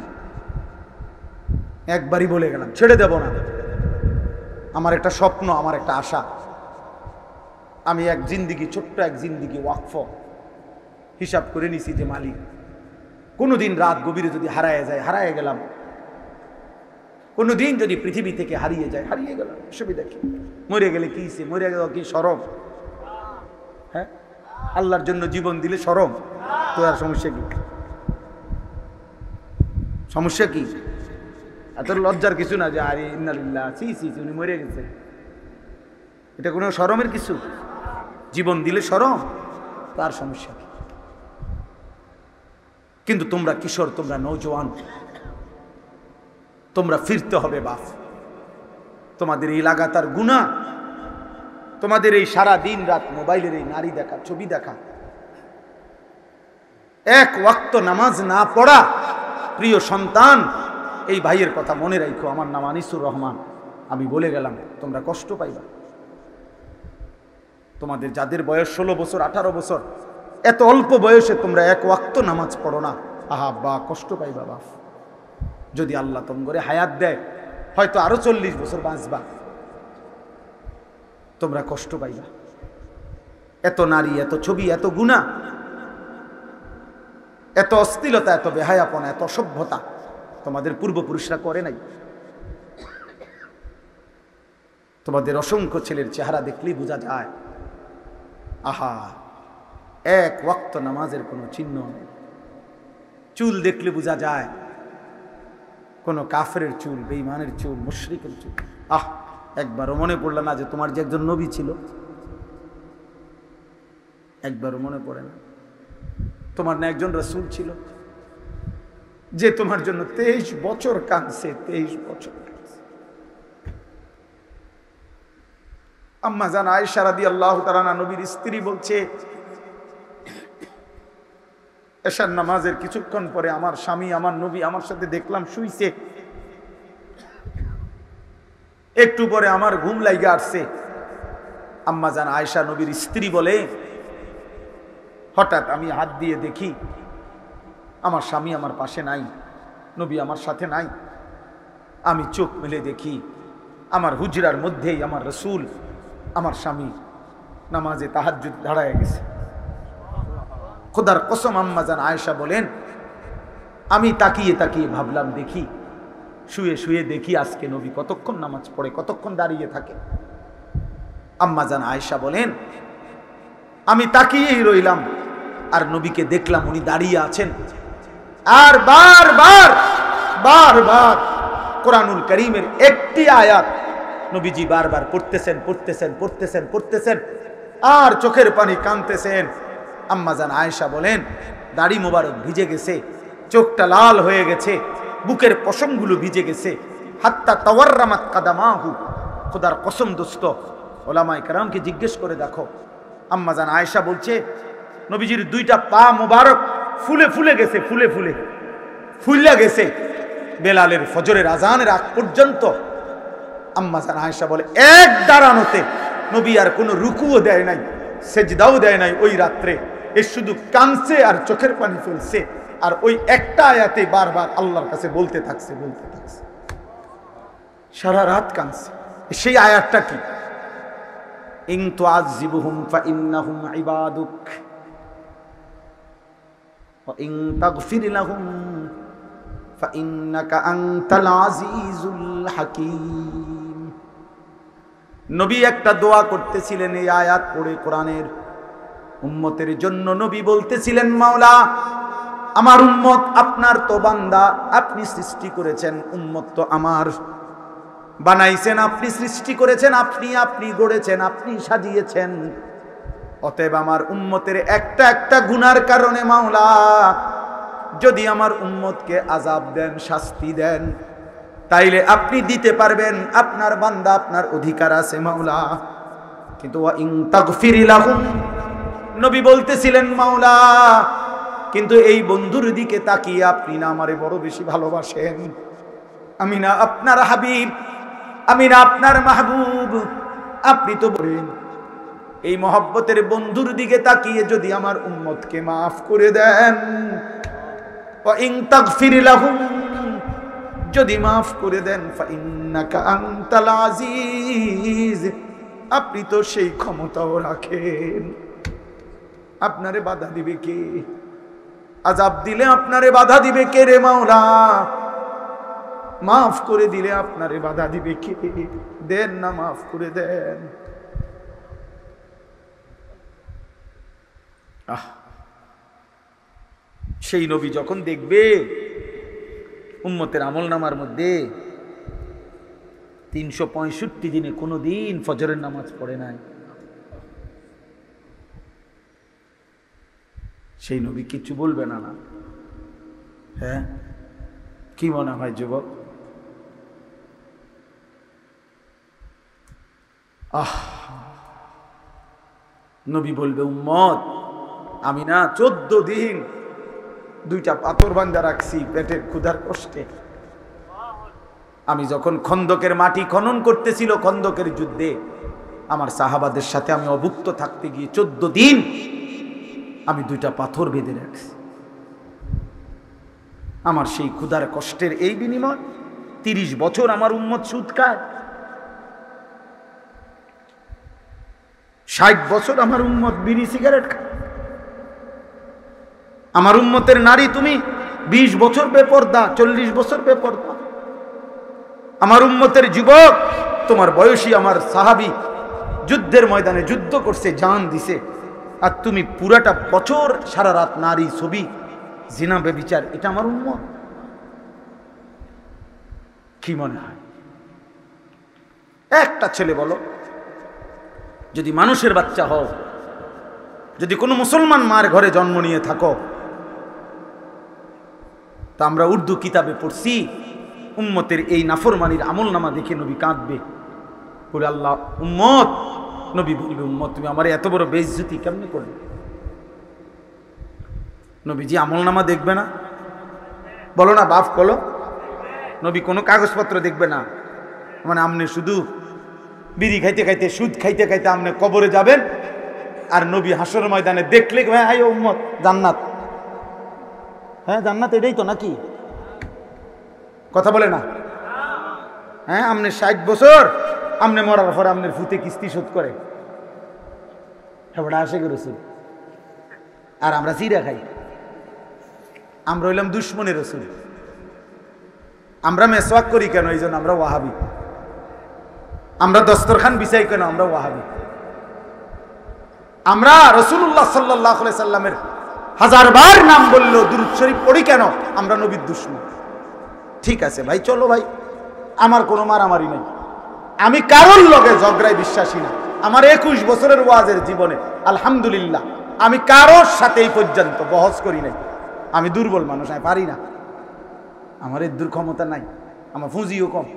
একবারই বলে গেলাম, ছেড়ে দেব না। আমার একটা স্বপ্ন, আমার একটা আশা, আমি এক জিন্দিগি, ছোট্ট এক জিন্দিগি ওয়াকফ হিসাব করে নিছি যে মালিক, কোনোদিন রাত গভীরে যদি হারায় যায়, হারায় গেলাম, কোনোদিন যদি পৃথিবী থেকে হারিয়ে যায়, হারিয়ে গেল, অসুবিধা কি? মরে গেলে কি, মরে গেল কি শরম? হ্যাঁ, আল্লাহর জন্য জীবন দিলে শরম তো? আর সমস্যা কি? সমস্যা কি? এত লজ্জার কিছু না যে আরে ইন্নালিল্লাহ, উনি মরে গেছে, এটা কোনো শরমের কিছু? জীবন দিলে শরম, তার সমস্যা কি? কিন্তু তোমরা কিশোর, তোমরা নৌজওয়ান, তোমরা ফিরতে হবে বাপ। তোমাদের এই লাগাতার গুনাহ, তোমাদের এই সারা দিন রাত মোবাইলের এই নারী দেখা, ছবি দেখা, এক ওয়াক্ত নামাজ না পড়া, প্রিয় সন্তান, এই ভাইয়ের কথা মনে রাখো। আমার নাম আনিসুর রহমান, আমি বলে গেলাম, তোমরা কষ্ট পাইবা। তোমাদের যাদের বয়স 16 বছর 18 বছর, এত অল্প বয়সে তোমরা এক ওয়াক্ত নামাজ পড়ো না, আহা বা কষ্ট পাইবা বাপ। যদি আল্লাহ তোমাকে হায়াত দেয়, হয়তো আরো 40 বছর বাঁচবা, তোমরা কষ্ট পাইবা। এত নারী, এত ছবি, এত গুনাহ, এত অশ্লীলতা, এত বেহায়াপনা, এত অসভ্যতা তোমাদের পূর্বপুরুষরা করে নাই। তোমাদের অসংখ্য ছেলের চেহারা দেখলেই বোঝা যায়, আহা, এক ওয়াক্ত নামাজের কোনো চিহ্ন নেই। চুল দেখলে বোঝা যায় কোনো কাফেরের চুল, বেঈমানের চুল, মুশরিকের চুল। আহ, একবারও মনে পড়লো না যে তোমার যে একজন নবী ছিল? একবারও মনে পড়ে না তোমার না একজন রাসূল ছিল যে তোমার জন্য 23 বছর কাঁদছে, 23 বছর। আম্মা জান আয়েশা রাদিয়াল্লাহু তাআলা আনহা, নবীর স্ত্রী, বলছে, এশার নামাজের কিছুক্ষণ পরে আমার স্বামী, আমার নবী আমার সাথে দেখলাম শুইছে, একটু পরে আমার ঘুম লাগা আসছে। আম্মা জান আয়েশা নবীর স্ত্রী বলে, হঠাৎ আমি হাত দিয়ে দেখি আমার স্বামী আমার পাশে নাই, নবী আমার সাথে নাই। আমি চোখ মেলে দেখি আমার হুজরার মধ্যেই আমার রাসূল, আমার স্বামী নামাজে তাহাজ্জুদ দাঁড়ায় গেছে। খোদার কসম, আম্মা জান আয়েশা বলেন, আমি তাকিয়ে তাকিয়ে ভাবলাম, দেখি শুয়ে শুয়ে দেখি আজকে নবী কতক্ষণ নামাজ পড়ে, কতক্ষণ দাঁড়িয়ে থাকে। আম্মা জান আয়েশা বলেন, আমি তাকিয়েই রইলাম আর নবীকে দেখলাম উনি দাঁড়িয়ে আছেন, আর বারবার বারবার কোরআনুল কারীমের একটি আয়াত নবীজি বারবার পড়তেছেন পড়তেছেন পড়তেছেন পড়তেছেন, আর চোখের পানি কাঁদতেছেন। আম্মা জান আয়েশা বলেন, দাড়ি মোবারক ভিজে গেছে, চোখটা লাল হয়ে গেছে, বুকের পশমগুলো ভিজে গেছে, হাত্তা তাওয়াররামাত কাদামাহু। খোদার কসম দোস্ত, ওলামায়ে কেরামকে জিজ্ঞেস করে দেখো। আম্মা জান আয়েশা বলছে, নবীজির দুইটা পা মোবারক ফুলে ফুলে গেছে, ফুলে ফুলে ফুললা গেছে বেলালের ফজরের আজানের আগ পর্যন্ত। আম্মা জান আয়েশা বলে, এক দাঁড়ানোতে নবী আর কোনো রুকুও দেয় নাই, সেজদাও দেয় নাই ওই রাত্রে, এ শুধু কাঁদছে আর চোখের পানি ফেলছে, আর ওই একটা আয়াতে বারবার আল্লাহর কাছে বলতে থাকছে, বলতে থাকছে, সারা রাত কাঁদছে। সেই আয়াতটা কি? ইন তুআযিবুহুম ফাইন্নাহুম ইবাদুক ওয়া ইন তাগফির লাহুম ফাইন্নাকা আনতাল আজিজুল হাকীম। নবী একটা দোয়া করতেছিলেন এই আয়াত পড়ে কোরআনের, উম্মতের জন্য নবী বলতেছিলেন, মাওলা, আমার উম্মত আপনার তো বান্দা, আপনি সৃষ্টি করেছেন, উম্মত তো আমার বানাইছেন, আপনি সৃষ্টি করেছেন, আপনি গড়েছেন, আপনি সাজিয়েছেন। অতএব আমার উম্মতের একটা একটা গুনার কারণে মাওলা যদি আমার উম্মতকে আযাব দেন, শাস্তি দেন, তাইলে আপনি দিতে পারবেন, আপনার বান্দা, আপনার অধিকার আছে মাওলা। কিন্তু ওয়া ইন তাগফির লাহুম, নবী বলতেছিলেন, মাওলা, কিন্তু এই বন্ধুর দিকে তাকিয়ে আপনি না আমারে বড় বেশি ভালোবাসেন, আমি না আপনার হাবিব, আমি না আপনার মাহবুব, আপনি তো বলেন এই মহব্বতের বন্ধুর দিকে তাকিয়ে যদি আমার উম্মতকে মাফ করে দেন, ওয়া ইন তাগফির লাহুম, যদি মাফ করে দেন, ফাইন্নাকা আনতাল আজিজ, আপনি তো সেই ক্ষমতাও রাখেন। আপনারে বাধা দিবে কে? আযাব দিলে আপনারে বাধা দিবে কে রে মাওলা? মাফ করে দিলে আপনারে বাধা দিবে কে? দেন না, মাফ করে দেন। সেই নবী যখন দেখবে উম্মতের আমলনামার মধ্যে 365 দিনে কোনো দিন ফজরের নামাজ পড়ে নাই, সেই নবী কিছু বলবে না? না, হ্যাঁ, কি মনে হয় যুবক? নবী বলবে, উম্মত আমি না 14 দিন 2টা পাথর বান্ধা রাখছি পেটের ক্ষুধার কষ্টে। আমি যখন খন্দকের মাটি খনন করতেছিল, খন্দকের যুদ্ধে আমার সাহাবাদের সাথে আমি অভুক্ত থাকতে গিয়ে 14 দিন আমি 2টা পাথর বেঁধে রাখছি। আমার সেই ক্ষুধার কষ্টের এই বিনিময় 30 বছর আমার উম্মত সুদ খায়, 60 বছর আমার উম্মত বিড়ি সিগারেট খায়। আমার উম্মতের নারী তুমি 20 বছর বেপরদা, 40 বছর বেপরদা। আমার উম্মতের যুবক তোমার বয়সী আমার সাহাবী যুদ্ধের ময়দানে যুদ্ধ করছে, জান দিছে, আর তুমি পুরাটা বছর সারা রাত নারী ছবি, জিনা, ব্যভিচার। এটা আমার উম্মত? কি মনে হয়? একটা ছেলে বলো, যদি মানুষের বাচ্চা হও, যদি কোনো মুসলমান মার ঘরে জন্ম নিয়ে থাকো, তা আমরা উর্দু কিতাবে পড়ছি উম্মতের এই নাফরমানির আমলনামা দেখে নবী কাঁদবে, বলে আল্লাহ উম্মত। নবী বলবে, উম্মত তুমি আমার এত বড় বেইজ্জতি কেমনে করবে? নবীজি আমলনামা দেখবে না? বলো না বাপ, বলো। নবী কোনো কাগজপত্র দেখবে না, মানে আপনি শুধু বিড়ি খাইতে খাইতে, সুদ খাইতে খাইতে আপনি কবরে যাবেন, আর নবী হাসর ময়দানে দেখলে হ্যাঁ উম্মত জান্নাত, হ্যাঁ জান্নাত, এটাই তো নাকি? কথা বলে না? হ্যাঁ, আপনি 60 বছর, আপনি মরার পরে আপনার ফুতে কিস্তি শোধ করে, হ্যাঁ আসে রসুল। আর আমরা চিরা খাই, আমরা হইলাম দুশ্মনের রসুল। আমরা মেসওয়াক করি কেন? এই জন্য আমরা ওয়াহাবি। আমরা দস্তরখান বিছাই কেন? আমরা ওয়াহাবি। আমরা রাসূলুল্লাহ সাল্লাল্লাহু আলাইহি সাল্লামের 1000 বার নাম বললেও দুরূদ শরীফ পড়ি কেন? আমরা নবীর দুশমন। ঠিক আছে ভাই, চলো ভাই, আমার কোনো মারামারি নেই, আমি কারোর লগে ঝগড়ায় বিশ্বাসী না। আমার 21 বছরের ওয়াজের জীবনে আলহামদুলিল্লাহ আমি কারোর সাথে এই পর্যন্ত বহস করি নাই। আমি দুর্বল মানুষ, আমি পারি না, আমার এর দূর ক্ষমতা নাই, আমার পুঁজিও কম।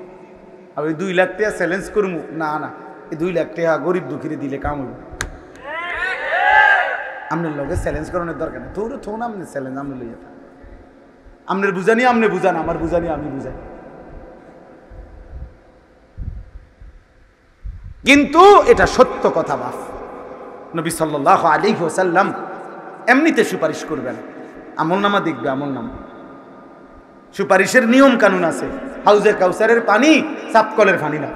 আমি 2 লাখ টাকা চ্যালেঞ্জ করবো না, না, এই 2 লাখ টাকা গরিব দুঃখীরে দিলে কাম হইব। আপনার লগে চ্যালেঞ্জ করানোর দরকার নেই, তোর থোন আপনি চ্যালেঞ্জ আপনি লইয়া থাক, আপনার বুঝানি আপনি বুঝান, আমার বুঝানি আমি বুঝাই। কিন্তু এটা সত্য কথা বাপ। নবী সাল্লাল্লাহু আলাইহি ওয়াসাল্লাম এমনিতে সুপারিশ করবেন, আমলনামা দেখবে, আমলনামা। সুপারিশের নিয়ম কানুন আছে। হাউজে কাউসারের পানি সাপকলের পানি না,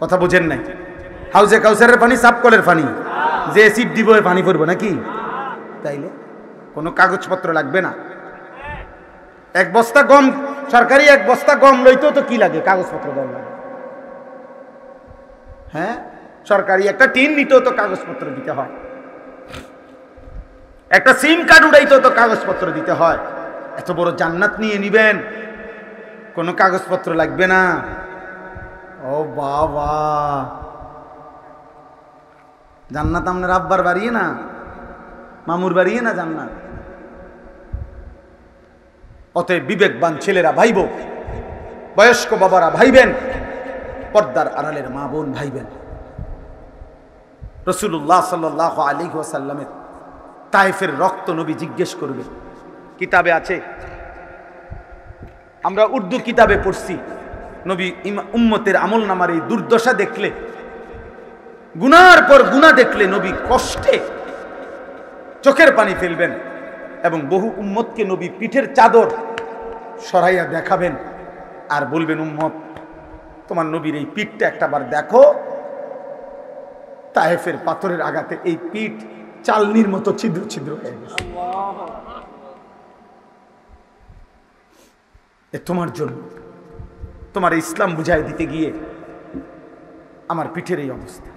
কথা বোঝেন নাই? হাউজে কাউসারের পানি সাপকলের পানি, যে সিপ দিব পানি পড়বো নাকি? তাইলে কোনো কাগজপত্র লাগবে না। 1 বস্তা গম, সরকারি 1 বস্তা গম লইতেও তো কি লাগে? কাগজপত্র দেওয়া লাগে। হ্যাঁ, সরকারি একটা টিন নিতেও তো কাগজপত্র দিতে হয়, একটা সিম কার্ড উড়াইতেও তো কাগজপত্র দিতে হয়। এত বড় জান্নাত নিয়ে নিবেন, কোনো কাগজপত্র লাগবে না। ও বাবা, জান্নাত আপনার আব্বার বাড়িয়ে না, মামুর বাড়িয়ে না জান্নাত। অতএব বিবেকবান ছেলেরা ভাইব, বয়স্ক বাবারা ভাইবেন, পর্দার আড়ালের মা বোন ভাইবেন। রাসূলুল্লাহ সাল্লাল্লাহু আলাইহি ওয়াসাল্লামের তায়েফের রক্ত নবী জিজ্ঞেস করবে, কিতাবে আছে, আমরা উর্দু কিতাবে পড়ছি, নবী উম্মতের আমলনামার এই দুর্দশা দেখলে, গুনার পর গুনাহ দেখলে নবী কষ্টে চোখের পানি ফেলবেন, এবং বহু উম্মতকে নবী পিঠের চাদর সরাইয়া দেখাবেন আর বলবেন, উম্মত তোমার নবীর এই পিঠটা একটাবার দেখো, তায়েফের পাথরের আঘাতে এই পিঠ চালনির মতো ছিদ্র ছিদ্র হয়ে গেছে। এ তোমার জন্য, তোমার ইসলাম বুঝাই দিতে গিয়ে আমার পিঠের এই অবস্থা,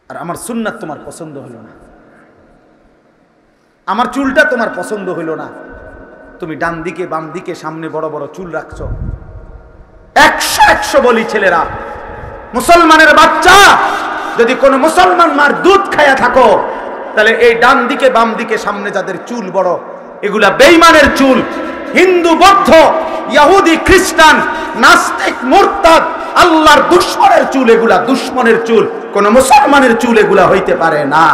আর আমার সুন্নাত তোমার পছন্দ হলো না, আমার চুলটা তোমার পছন্দ হলো না, তুমি ডান দিকে বাম দিকে সামনে বড় বড় চুল রাখছো। 100 বলি ছেলেরা, মুসলমানের বাচ্চা, যদি কোন মুসলমান মার দুধ খায়া থাকো, তাহলে এই ডান দিকে বাম দিকে সামনে যাদের চুল বড়, এগুলা বেঈমানের চুল, হিন্দু বৌদ্ধ ইহুদি খ্রিস্টান নাস্তিক মুরতাদ আল্লাহর দুশমনের চুল, এগুলা দুশমনের চুল, কোন মুসলমানের চুল এগুলা হইতে পারে না।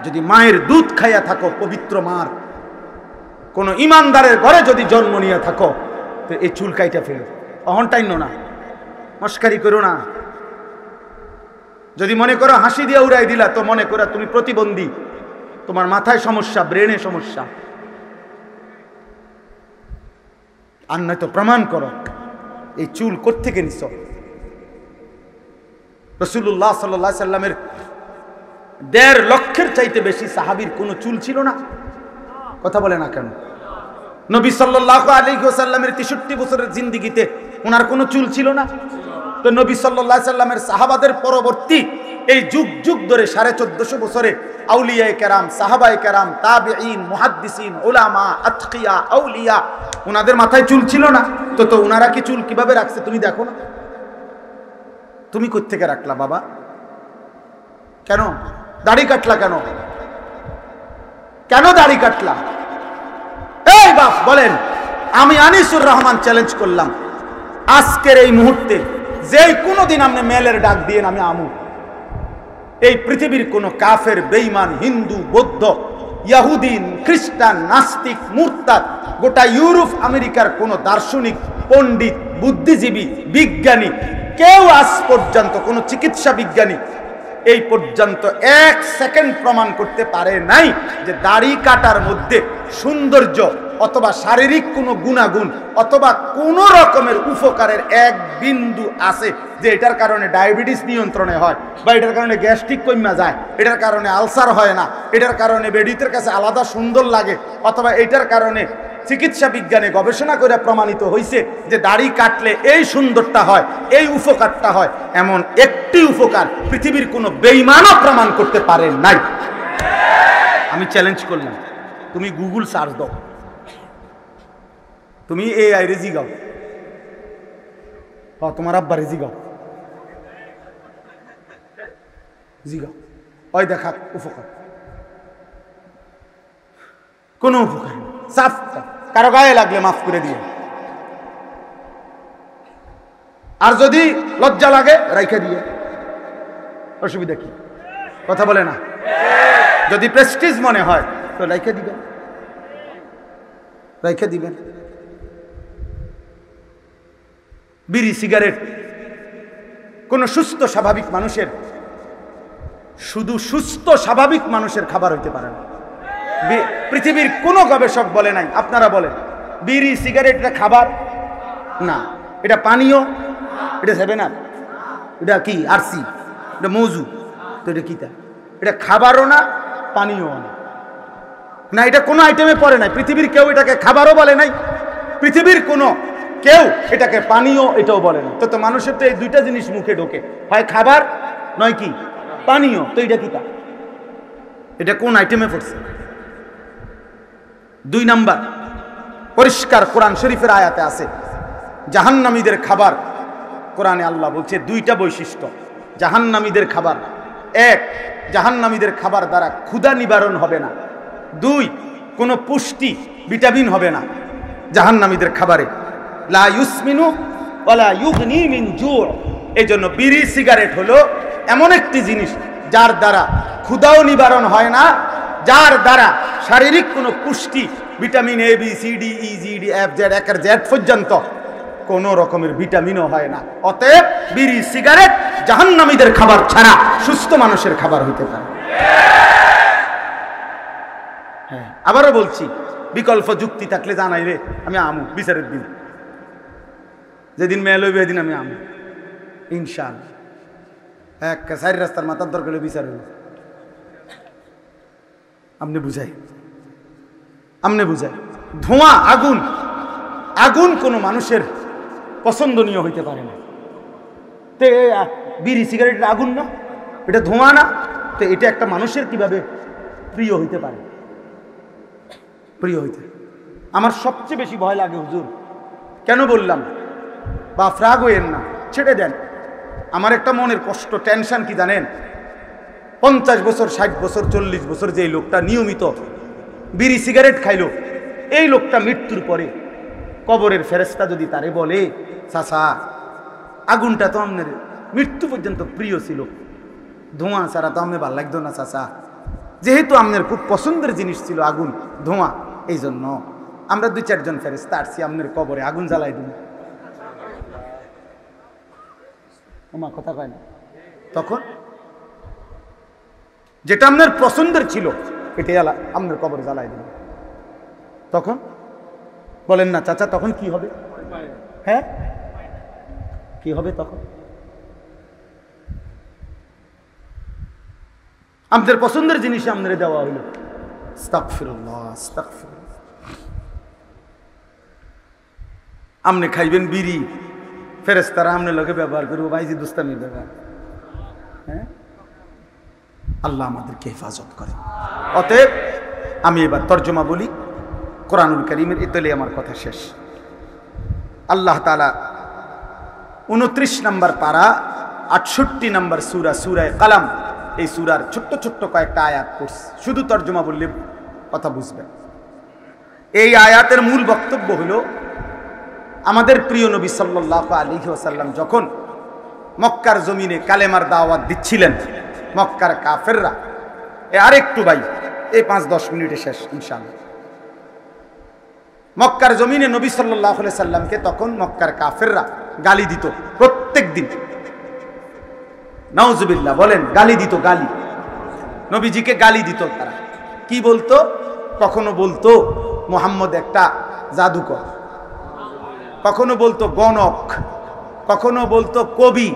যদি মায়ের দুধ খাইয়া থাকো, পবিত্র মার, কোন ইমানদারের ঘরে যদি জন্ম নিয়ে থাকো, তো এই চুল কাইটা ফেলো, অহংটাইন্য না, মস্কারি করো না। যদি মনে করো হাসি দিয়ে উড়াই দিলা, তো মনে করো তুমি প্রতিবন্ধী, তোমার মাথায় সমস্যা, ব্রেনে সমস্যা। আর নয়তো প্রমাণ করো এই চুল কোত্থেকে নিছ। রাসূলুল্লাহ সাল্লাল্লাহু আলাইহি সাল্লামের 1.5 লক্ষের চাইতে বেশি সাহাবীর কোনো চুল ছিল না। কথা বলে না কেন? নবী সাল্লাল্লাহু আলাইহি ওয়াসাল্লামের 63 বছরের জিন্দেগিতে ওনার কোনো চুল ছিল না। তো নবী সাল্লাল্লাহু আলাইহি সাল্লামের সাহাবাদের পরবর্তী এই যুগ যুগ ধরে 1450 বছরে আউলিয়ায়ে কেরাম, সাহাবায়ে কেরাম, তাবিঈন, মুহাদ্দিসিন, উলামা, আতকিয়া, আউলিয়া, ওনাদের মাথায় চুল ছিল না। তো ওনারা কি চুল কিভাবে রাখছে তুমি দেখো না। তুমি কোথা থেকে রাখলা বাবা? কেন দাড়ি কাটলা? কেন দাড়ি কাটলা? এই বাপ বলেন। আমি আনিসুর রহমান চ্যালেঞ্জ করলাম, আজকের এই মুহূর্তে যেই কোনো দিন আপনি মেলের ডাক দিয়ে আমি আমু, এই পৃথিবীর কোন কাফের, বেঈমান, হিন্দু, বৌদ্ধ, ইহুদি, খ্রিস্টান, নাস্তিক, মুরতাদ, গোটা ইউরোপ আমেরিকার কোন দার্শনিক, পণ্ডিত, বুদ্ধিজীবী, বিজ্ঞানী, কেউ আজ পর্যন্ত, কোন চিকিৎসা বিজ্ঞানী এই পর্যন্ত 1 সেকেন্ড প্রমাণ করতে পারে নাই যে দাড়ি কাটার মধ্যে সৌন্দর্য অথবা শারীরিক কোনো গুণাগুণ অথবা কোন রকমের উপকারের এক বিন্দু আছে, যে এটার কারণে ডায়াবেটিস নিয়ন্ত্রণে হয়, বা এটার কারণে গ্যাস্ট্রিক কমে যায়, এটার কারণে আলসার হয় না, এটার কারণে বেডিতের কাছে আলাদা সুন্দর লাগে, অথবা এটার কারণে চিকিৎসা বিজ্ঞানে গবেষণা করে প্রমাণিত হয়েছে যে দাড়ি কাটলে এই সুন্দরটা হয়, এই উপকারটা হয়। এমন একটি উপকার পৃথিবীর কোনো বেঈমানও প্রমাণ করতে পারে নাই। আমি চ্যালেঞ্জ করলাম, তুমি গুগল সার্চ দাও, তুমি এআই রে জিগাও, তোমার আব্বা রে জিগাও, ওই দেখা উপকার, কোন উপকার সাফ, কারো গায়ে লাগলে মাফ করে দিয়ে, আর যদি লজ্জা লাগে রাইখা দিয়ে, অসুবিধা কি? কথা বলে না। যদি প্রেস্টিজ মনে হয় তো রাইখা দিবেন। বিড়ি, সিগারেট কোন সুস্থ স্বাভাবিক মানুষের, শুধু সুস্থ স্বাভাবিক মানুষের খাবার হইতে পারে না। পৃথিবীর কোন গবেষক বলে নাই। আপনারা বলেন বিড়ি, সিগারেট এটা খাবার না, এটা পানীয়, এটা 7 আপ, এটা কি আরসি, এটা মৌজু, তো এটা কি? এটা খাবারও না, পানীয় না, এটা কোনো আইটেমে পড়ে নাই। পৃথিবীর কেউ এটাকে খাবারও বলে নাই, পৃথিবীর কোনো কেউ এটাকে পানীয় এটাও বলে না। তো মানুষের তো এই দুইটা জিনিস মুখে ঢোকে, হয় খাবার নয় কি পানীয়। তো এটা কি? এটা কোন আইটেমে পড়ছে? 2 নাম্বার, পরিষ্কার কোরআন শরীফের আয়াতে আছে জাহান্নামীদের খাবার। কোরআনে আল্লাহ বলছে 2টা বৈশিষ্ট্য জাহান্নামীদের খাবার। 1, জাহান্নামীদের খাবার দ্বারা ক্ষুধা নিবারণ হবে না। 2, কোনো পুষ্টি, ভিটামিন হবে না জাহান্নামীদের খাবারে। লা ইউসমিনু ওয়ালা ইউগনি মিন জু'। এইজন্য বিড়ি, সিগারেট হলো এমন একটি জিনিস যার দ্বারা ক্ষুধাও নিবারণ হয় না, যার দ্বারা শারীরিক কোনো পুষ্টি, vitamin A, B, C, D, E, G, D, F, Z, একের জেড পর্যন্ত কোন রকমের ভিটামিনও হয় না। অতএব বিড়ি, সিগারেট জাহান্নামীদের খাবার ছাড়া সুস্থ মানুষের খাবার হইতে পারে। হ্যাঁ, আবারও বলছি, বিকল্প যুক্তি থাকলে জানাই রে, আমি আমু বিচারের দিন, যেদিন মেল হইবে এদিন আমি আমু ইনশাআল্লাহ। এক 4 রাস্তার মাথার দরকার হলে বিচার হইব। আপনি বুঝাই ধোঁয়া, আগুন, আগুন কোনো মানুষের পছন্দনীয় হইতে পারে না। তো বিড়ি সিগারেটের আগুন না, এটা ধোঁয়া না, তো এটা একটা মানুষের কিভাবে প্রিয় হইতে পারে? প্রিয় হইতে আমার সবচেয়ে বেশি ভয় লাগে হুজুর। কেন বললাম? বা ফ্রাগ হইয়েন না, ছেড়ে দেন। আমার একটা মনের কষ্ট, টেনশন কি জানেন? 50 বছর, 60 বছর, 40 বছর যে লোকটা নিয়মিত বিড়ি সিগারেট খাইলো, এই লোকটা মৃত্যুর পরে কবরের ফেরেশতা যদি তারে বলে, চাচা আগুনটা তো আপনার মৃত্যু পর্যন্ত প্রিয় ছিল, ধোঁয়া ছাড়া তো আমি ভালো লাগতো না চাচা, যেহেতু আপনার খুব পছন্দের জিনিস ছিল আগুন, ধোঁয়া, এই জন্য আমরা 2-4 জন ফেরেশতা আসছি আপনার কবরে আগুন জ্বালাই দিন। ওমা কথা কয় না। তখন যেটা আপনার পছন্দের ছিল এটাই আপনার কবরে জ্বালাই দিন। তখন বলেন না চাচা, তখন কি হবে? হ্যাঁ, কি হবে তখন? আপনাদের পছন্দের জিনিস আপনাদের দেওয়া হইল, আস্তাগফিরুল্লাহ, আস্তাগফিরুল্লাহ। আপনি খাইবেন বিড়ি, ফেরেশতারা আপনার লোকে ব্যবহার করবো ভাইজি দুস্তামির ব্যবহার। হ্যাঁ, আল্লাহ আমাদেরকে হেফাজত করে। অতএব আমি এবার তর্জমা বলি কোরআনুল কারীমের, এতলে আমার কথা শেষ। আল্লাহ তাআলা 29 নম্বর পারা 68 নম্বর সূরা, সূরায়ে কালাম, এই সূরার ছোট্ট ছোট্ট কয়েকটা আয়াত পড়ছি, শুধু তর্জমা বললে কথা বুঝবেন। এই আয়াতের মূল বক্তব্য হলো আমাদের প্রিয় নবী সাল্লাল্লাহু আলাইহি ওয়াসাল্লাম যখন মক্কার জমিনে কালেমার দাওয়াত দিচ্ছিলেন, মক্কার কাফেররা, আরেকটু ভাই, এই 5-10 মিনিটে শেষ ইনশাআল্লাহ। মক্কার জমিনে নবী সাল্লাল্লাহু আলাইহি সাল্লামকে তখন মক্কার কাফেররা গালি দিত প্রত্যেক দিন। নাউজুবিল্লাহ বলেন, গালি দিত, গালি, নবীজিকে গালি দিত। তারা কি বলতো? কখনো বলতো মুহাম্মদ একটা জাদুকর, কখনো বলতো গণক, কখনো বলতো কবি,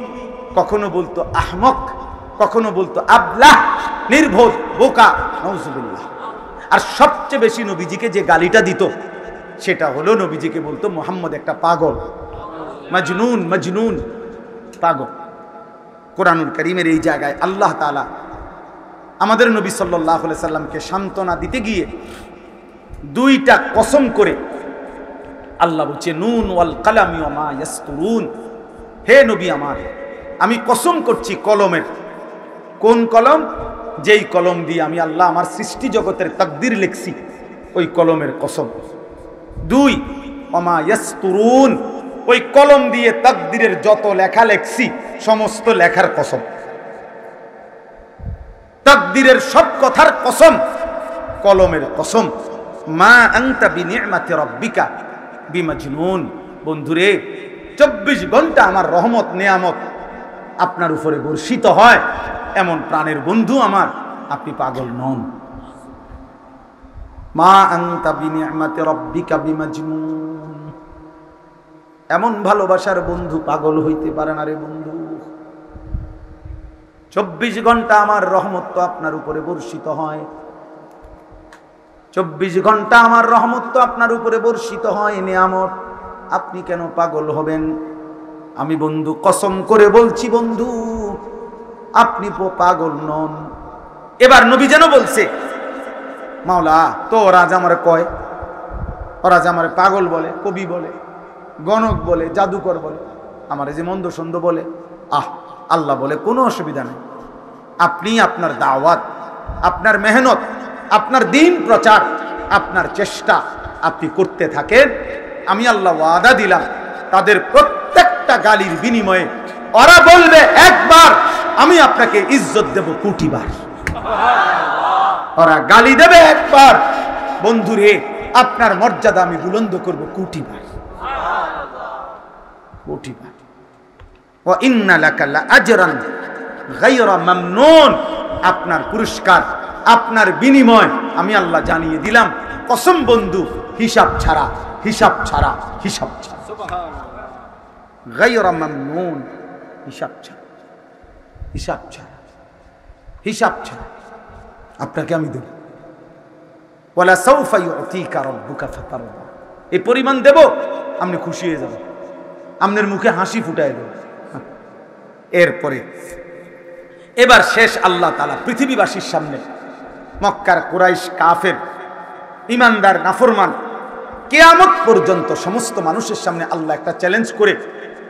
কখনো বলতো আহমক, কখনো বলতো আবলাহ, নির্বোধ, বোকা, নাউজুবিল্লাহ। আর সবচেয়ে বেশি নবীজিকে যে গালিটা দিত সেটা হলো নবীজিকে বলতো মুহাম্মদ একটা পাগল, মাজনুন, মাজনুন, পাগল। কোরআনুল কারীমের এই জায়গায় আল্লাহ তাআলা আমাদের নবী সাল্লাল্লাহু আলাইহি সাল্লামকে সান্ত্বনা দিতে গিয়ে 2টা কসম করে আল্লাহ বলছে, নুন ওয়াল কালামি ওয়া মা ইয়াসতুরুন, হে নবী আমার, আমি কসম করছি কলমের। কোন কলম? যেই কলম দিয়ে আমি আল্লাহ আমার সৃষ্টি জগতের তাকদীর লিখছি, ওই কলমের কসম। 2 ওয়া মা ইয়াসতুরুন, ওই কলম দিয়ে তাকদীরের যত লেখা লেখছি সমস্ত লেখার কসম, তাকদীরের সব কথার কসম, কলমের কসম। মা আনতা বিনি'মাতি রাব্বিকা বিমাজনুন, বন্ধুরে 24 ঘন্টা আমার রহমত নেয়ামত আপনার উপরে বর্ষিত হয়, এমন প্রাণের বন্ধু আমার, আপনি পাগল নন। মা আনতা বিনি'মাতি রাব্বিকা বিমাজনুন, এমন ভালোবাসার বন্ধু পাগল হইতে পারে না রে বন্ধু। 24 ঘন্টা আমার রহমত তো আপনার উপরে বর্ষিত হয়, 24 ঘন্টা আমার রহমত তো আপনার উপরে বর্ষিত হয়, নিয়ামত, আপনি কেন পাগল হবেন? আমি বন্ধু কসম করে বলছি বন্ধু, আপনি পাগল নন। এবার নবী যেন বলছে, মাওলা তো ওরা যে আমার কয়, ওরা যে আমার পাগল বলে, কবি বলে, গণক বলে, জাদুকর বলে, আমার যে মন্দ সন্দ বলে, আল্লাহ বলে কোনো অসুবিধা নেই, আপনি আপনার দাওয়াত, আপনার মেহনত, আপনার দিন প্রচার, আপনার চেষ্টা আপনি করতে থাকেন। আমি আল্লাহ ওয়াদা দিলাম তাদের প্রত্যেকটা গালির বিনিময়ে ওরা বলবে একবার, আমি আপনাকে ইজ্জত দেব কোটিবার। ওরা গালি দেবে একবার, বন্ধুরে আপনার মর্যাদা আমি বুলন্দ করব কোটিবার, কোটিবার। ওয়া ইন্না লাকা লাআজরান গায়রা মামনুন, আপনার পুরস্কার, আপনার বিনিময় আমি আল্লাহ জানিয়ে দিলাম, কসম বন্ধু, হিসাব ছাড়া, হিসাব ছাড়া, হিসাব ছাড়া, সুবহানাল্লাহ, গায়রা মামনুন, হিসাব ছাড়া, হিসাব ছাড়া, হিসাব ছাড়া আপনাকে আমি দেব। ওয়ালা সাউফা ইউতিকা রাব্বুকা ফাতারদা, এই পরিমাণ দেব আপনি খুশি হয়ে যাবেন, আপনার মুখে হাসি ফুটায় দেব। এরপরে এবার শেষ আল্লাহ তাআলা পৃথিবীবাসীর সামনে মক্কার কুরাইশ, কাফের, ইমানদার, নাফরমান, কিয়ামত পর্যন্ত সমস্ত মানুষের সামনে আল্লাহ একটা চ্যালেঞ্জ করে,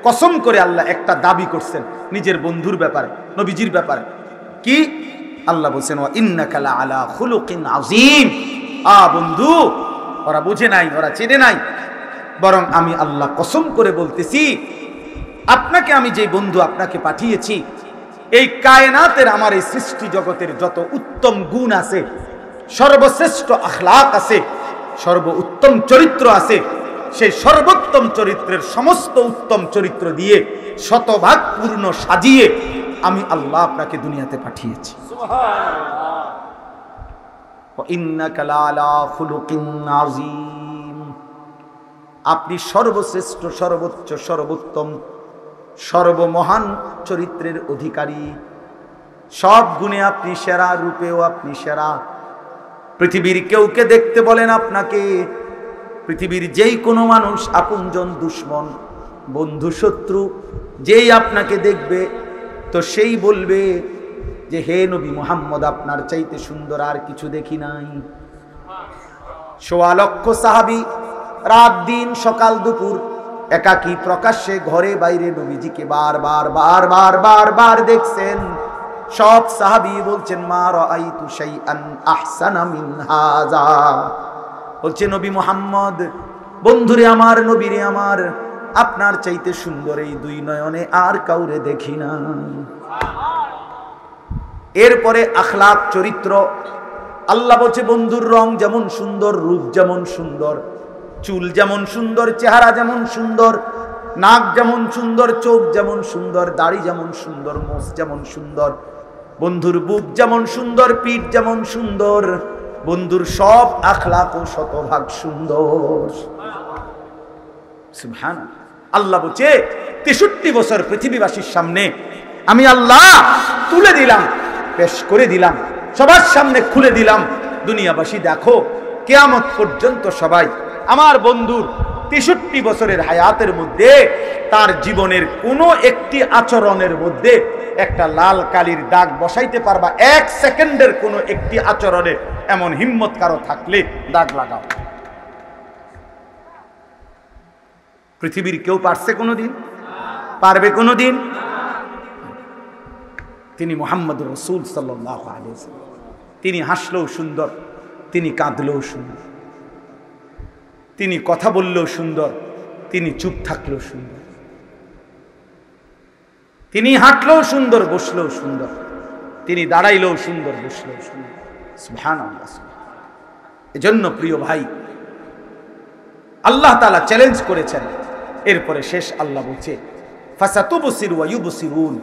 কসম করে আল্লাহ একটা দাবি করছেন নিজের বন্ধুর ব্যাপারে, নবীজির ব্যাপারে। কি আল্লাহ বলছেন, ওয়া ইন্নাকা লাআলা খুলুকিন আযীম। বন্ধু, ওরা বুঝে নাই, ওরা চেনে নাই, বরং আমি আল্লাহ কসম করে বলতেছি, আপনাকে আমি যে বন্ধু আপনাকে পাঠিয়েছি, এই কায়নাতের আমার এই সৃষ্টি জগতের যত উত্তম গুণ আছে, সর্বশ্রেষ্ঠ আখলাক আছে, সর্ব উত্তম চরিত্র আছে, সেই সর্বোত্তম চরিত্রের সমস্ত উত্তম চরিত্র দিয়ে শতভাগ পূর্ণ সাজিয়ে আমি আল্লাহ আপনাকে দুনিয়াতে পাঠিয়েছি। ইন্নাকা লাআলা খুলুকিন আযীম, আপনি সর্বশ্রেষ্ঠ, সর্বোচ্চ, সর্বোত্তম, সর্বমহান চরিত্রের অধিকারী, সব গুণে আপনি সেরা, রূপেও আপনি সেরা। পৃথিবীর কেউকে দেখতে বলেন আপনাকে, পৃথিবীর যেই কোনো মানুষ, আপনজন, দুশ্মন, বন্ধু, শত্রু, যেই আপনাকে দেখবে তো সেই বলবে যে হে নবী মুহাম্মদ, আপনার চাইতে সুন্দর আর কিছু দেখি নাই। ১.৫ লক্ষ সাহাবী রাত দিন, সকাল দুপুর একাকী প্রকাশ্যে ঘরে বাইরে নবীজিকে বারবার বারবার বারবার দেখছেন। সব সাহাবী বলছেন, মা রাআইতু শাইআন আহসানা মিন হাযা, বলছে নবী মুহাম্মদ, বন্ধুরে আমার, নবীরে আমার, আপনার চাইতে সুন্দর এই দুই নয়নে আর কাউরে দেখি না। এরপরে আখলাক, চরিত্র, আল্লাহ বলছে বন্ধুর রং যেমন সুন্দর, রূপ যেমন সুন্দর, চুল যেমন সুন্দর, চেহারা যেমন সুন্দর, নাক যেমন সুন্দর, চোখ যেমন সুন্দর, দাড়ি যেমন সুন্দর, মোষ যেমন সুন্দর, বন্ধুর বুক যেমন সুন্দর, পিঠ যেমন সুন্দর, বন্ধুর সব আখলাকও শতভাগ সুন্দর। সুবহানাল্লাহ। আল্লাহ বলছে ৬৩ বছর পৃথিবীবাসীর সামনে আমি আল্লাহ তুলে দিলাম, পেশ করে দিলাম, সবার সামনে খুলে দিলাম, দুনিয়াবাসী দেখো, কিয়ামত পর্যন্ত সবাই আমার বন্ধুর ৬৩ বছরের হায়াতের মধ্যে তার জীবনের কোনো একটি আচরণের মধ্যে একটা লাল কালির দাগ বসাইতে পারবা? ১ সেকেন্ডের কোনো একটি আচরণে এমন হিম্মত কারো থাকলে দাগ লাগাও। পৃথিবীর কেউ পারছে কোনোদিন? পারবে কোনোদিন? তিনি মুহাম্মদুর রাসূল সাল্লাল্লাহু আলাইহি ওয়াসাল্লাম। তিনি হাসলেও সুন্দর, তিনি কাঁদলেও সুন্দর, তিনি কথা বললেও সুন্দর, তিনি চুপ থাকলেও সুন্দর, তিনি হাঁটলেও সুন্দর, বসলেও সুন্দর, তিনি দাঁড়াইলেও সুন্দর, বসলেও সুন্দর। সুবহানাল্লাহ। এজন্য প্রিয় ভাই, আল্লাহ তাআলা চ্যালেঞ্জ করেছেন। এরপরে শেষ আল্লাহ বলছে, ফাসাতুবসিরু ওয়া ইউবসিরুন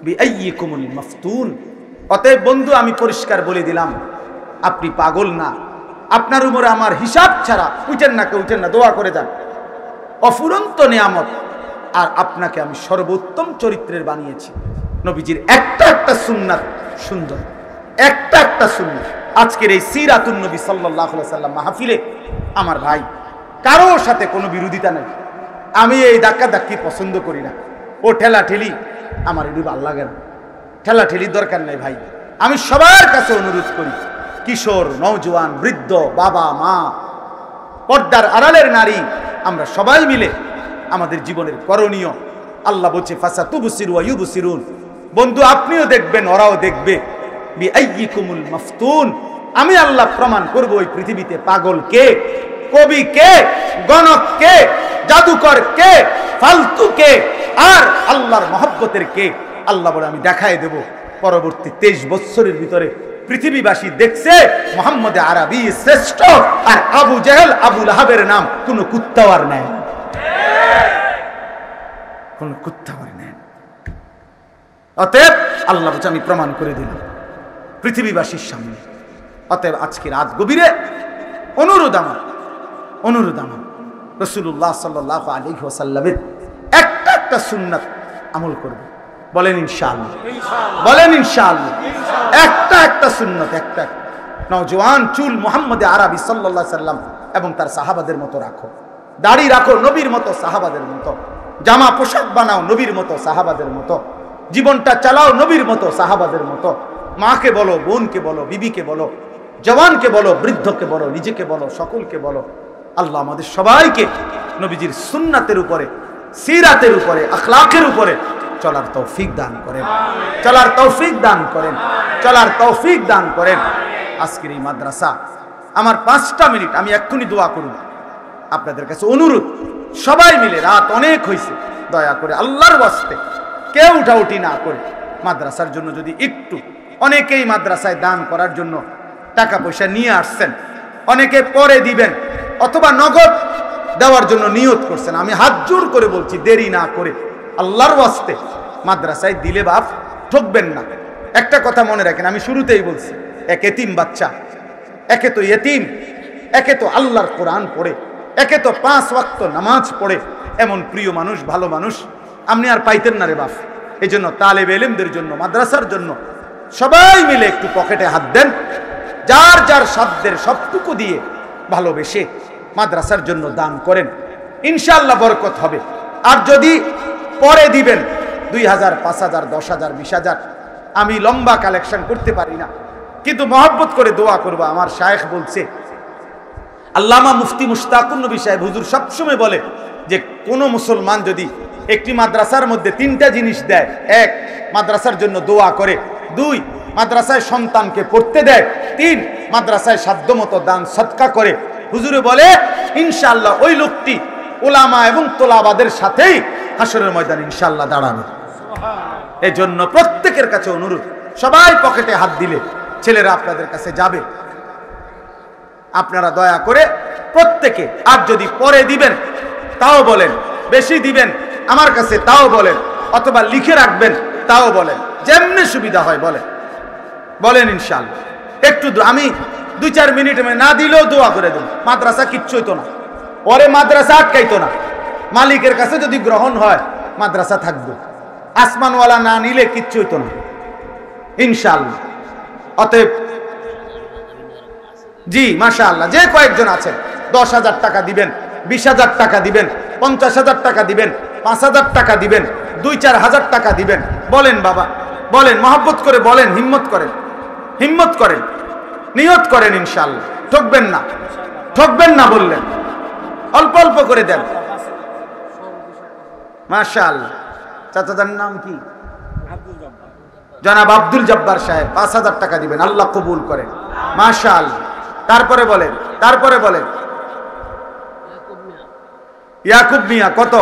বিআইয়িকুমুল মাফতুন। অতএব বন্ধু, আমি পরিষ্কার বলে দিলাম, আপনি পাগল না, আপনার উপরে আমার হিসাব ছাড়া, উঠেন না, কেউ উঠেন না, দোয়া করে যান, অফুরন্ত নিয়ামত, আর আপনাকে আমি সর্বোত্তম চরিত্রের বানিয়েছি। নবীজির একটা একটা সুন্নাত সুন্দর, একটা একটা সুন্নাত। আজকের এই সিরাতুন নবী সাল্লাল্লাহু আলাইহি সাল্লাম মাহফিলে আমার ভাই, কারো সাথে কোনো বিরোধিতা নেই। আমি এই ধাক্কা ধাক্কি পছন্দ করি না, ও ঠেলা ঠেলি আমার এটি ভালো লাগে না, ঠেলা ঠেলির দরকার নেই ভাই। আমি সবার কাছে অনুরোধ করি, কিশোর, নওজোয়ান, বৃদ্ধ, বাবা, মা, পর্দার আড়ালের নারী, আমরা সবাই মিলে আমাদের জীবনের করণীয়, আল্লাহ বলছে ফাসাতুবসিরু ওয়া ইউবসিরুন, বন্ধু আপনিও দেখবেন, ওরাও দেখবে, বিআইয়িকুমুল মাফতুন। আমি আল্লাহ প্রমাণ করব ওই পৃথিবীতে পাগল কে, কবি কে, গণক কে, জাদুকর কে, ফালতু কে, আর আল্লাহর মহব্বতের কে। আল্লাহ বলে আমি দেখায় দেব। পরবর্তী 23 বছরের ভিতরে পৃথিবীবাসী দেখছে মুহাম্মদ আরবি শ্রেষ্ঠ, আর আবু জেহেল, আবু লাহাবের নাম কোন কুত্তাওয়ার নেয়, কোন কুত্তাওয়ার নেয়। অতএব আল্লাহ বলছে আমি প্রমাণ করে দিলাম পৃথিবীবাসীর সামনে। অতএব আজকে রাত গভীরে অনুরোধ আমার, রাসূলুল্লাহ সাল্লাল্লাহু আলাইহি ওয়াসাল্লামের একটা একটা সুন্নাত আমল করব। বলেন ইনশাআল্লাহ, বলেন ইনশাআল্লাহ। একটা একটা সুন্নাত, একটা নওজোয়ান চুল মুহাম্মদে আরবি সাল্লাল্লাহু আলাইহি সাল্লাম এবং তার সাহাবাদের মতো রাখো, দাড়ি রাখো নবীর মতো সাহাবাদের মতো, জামা পোশাক বানাও নবীর মতো সাহাবাদের মতো, জীবনটা চালাও নবীর মতো সাহাবাদের মতো। মাকে বলো, বোনকে বলো, বিবিকে বলো, জওয়ানকে বলো, বৃদ্ধকে বলো, নিজেকে বলো, সকলকে বলো। আল্লাহ আমাদের সবাইকে নবীজির সুন্নাতের উপরে, সিরাতের উপরে, আখলাকের উপরে চলার তৌফিক দান করেন, চলার তৌফিক দান করেন, চলার তৌফিক দান করেন। আজকের এই মাদ্রাসা আমার 5টা মিনিট, আমি এক্ষুনি দোয়া করুন আপনাদের কাছে অনুরোধ, সবাই মিলে, রাত অনেক হয়েছে, দয়া করে আল্লাহর ওয়াস্তে কেউ উঠাউঠি না করে মাদ্রাসার জন্য যদি একটু, অনেকেই মাদ্রাসায় দান করার জন্য টাকা পয়সা নিয়ে আসছেন, অনেকে পরে দিবেন অথবা নগদ দেওয়ার জন্য নিয়ত করছেন। আমি হাত জোর করে বলছি, দেরি না করে আল্লাহর ওয়াস্তে মাদ্রাসায় দিলে বাপ ঠকবেন না। একটা কথা মনে রাখেন, আমি শুরুতেই বলছি, এক এতিম বাচ্চা, একে তো এতিম, একে তো আল্লাহর কোরআন পড়ে, একে তো 5 ওয়াক্ত নামাজ পড়ে, এমন প্রিয় মানুষ, ভালো মানুষ আপনি আর পাইতেন না রে বাপ। এই জন্য তালেব ইলমদের জন্য, মাদ্রাসার জন্য সবাই মিলে একটু পকেটে হাত দেন, যার যার সাধ্যের সবটুকু দিয়ে ভালোবেসে মাদ্রাসার জন্য দান করেন, ইনশাআল্লাহ বরকত হবে। আর যদি পরে দিবেন 2000, 5000, 10000, 20000, আমি লম্বা কালেকশন করতে পারি না, কিন্তু মহব্বত করে দোয়া করবো। আমার শায়েখ বলছে, আল্লামা মুফতি মুশতাকুন নবী সাহেব হুজুর সবসময় বলে যে কোনো মুসলমান যদি একটি মাদ্রাসার মধ্যে 3টা জিনিস দেয়, 1 মাদ্রাসার জন্য দোয়া করে, 2 মাদ্রাসায় সন্তানকে পড়তে দেয়, 3 মাদ্রাসায় সাধ্যমতো দান সদকা করে, হুজুরে বলে ইনশাআল্লাহ ওই লোকটি উলামা এবং তোলাবাদের সাথেই হাসরের ময়দানে ইনশাআল্লাহ দাঁড়াবে। এই জন্য প্রত্যেকের কাছে অনুরোধ, সবাই পকেটে হাত দিলে ছেলেরা আপনাদের কাছে যাবে, আপনারা দয়া করে প্রত্যেকে, আর যদি পরে দিবেন তাও বলেন, বেশি দিবেন আমার কাছে তাও বলেন, অথবা লিখে রাখবেন তাও বলেন, যেমনি সুবিধা হয় বলেন, বলেন ইনশাআল্লাহ। একটু আমি 2-4 মিনিট না দিলেও দোয়া করে দেব, মাদ্রাসা কিচ্ছু হইতো না, পরে মাদ্রাসা আটকাইতো না, মালিকের কাছে যদি গ্রহণ হয় মাদ্রাসা থাকবে, আসমানওয়ালা না নিলে কিচ্ছু হইতো না ইনশাআল্লাহ। অতএব জি মাশাআল্লাহ, যে কয়েকজন আছেন 10,000 টাকা দিবেন, 20,000 টাকা দিবেন, 50,000 টাকা দিবেন, 5,000 টাকা দিবেন, 2-4 হাজার টাকা দিবেন, বলেন বাবা, বলেন, মহব্বত করে বলেন, হিম্মত করেন, হিম্মত করেন, নিয়ত করেন, ইনশাআল্লাহ ঠকবেন না, ঠকবেন না বললেন, অল্প অল্প করে দেন। মাশাআল্লাহ। চাচাদের নাম কি? জনাব আব্দুল জব্বার সাহেব 5,000 টাকা দিবেন, আল্লাহ কবুল করেন। মাশাআল্লাহ। তারপরে বলেন, তারপরে বলেন, ইয়াকুব মিয়া কত?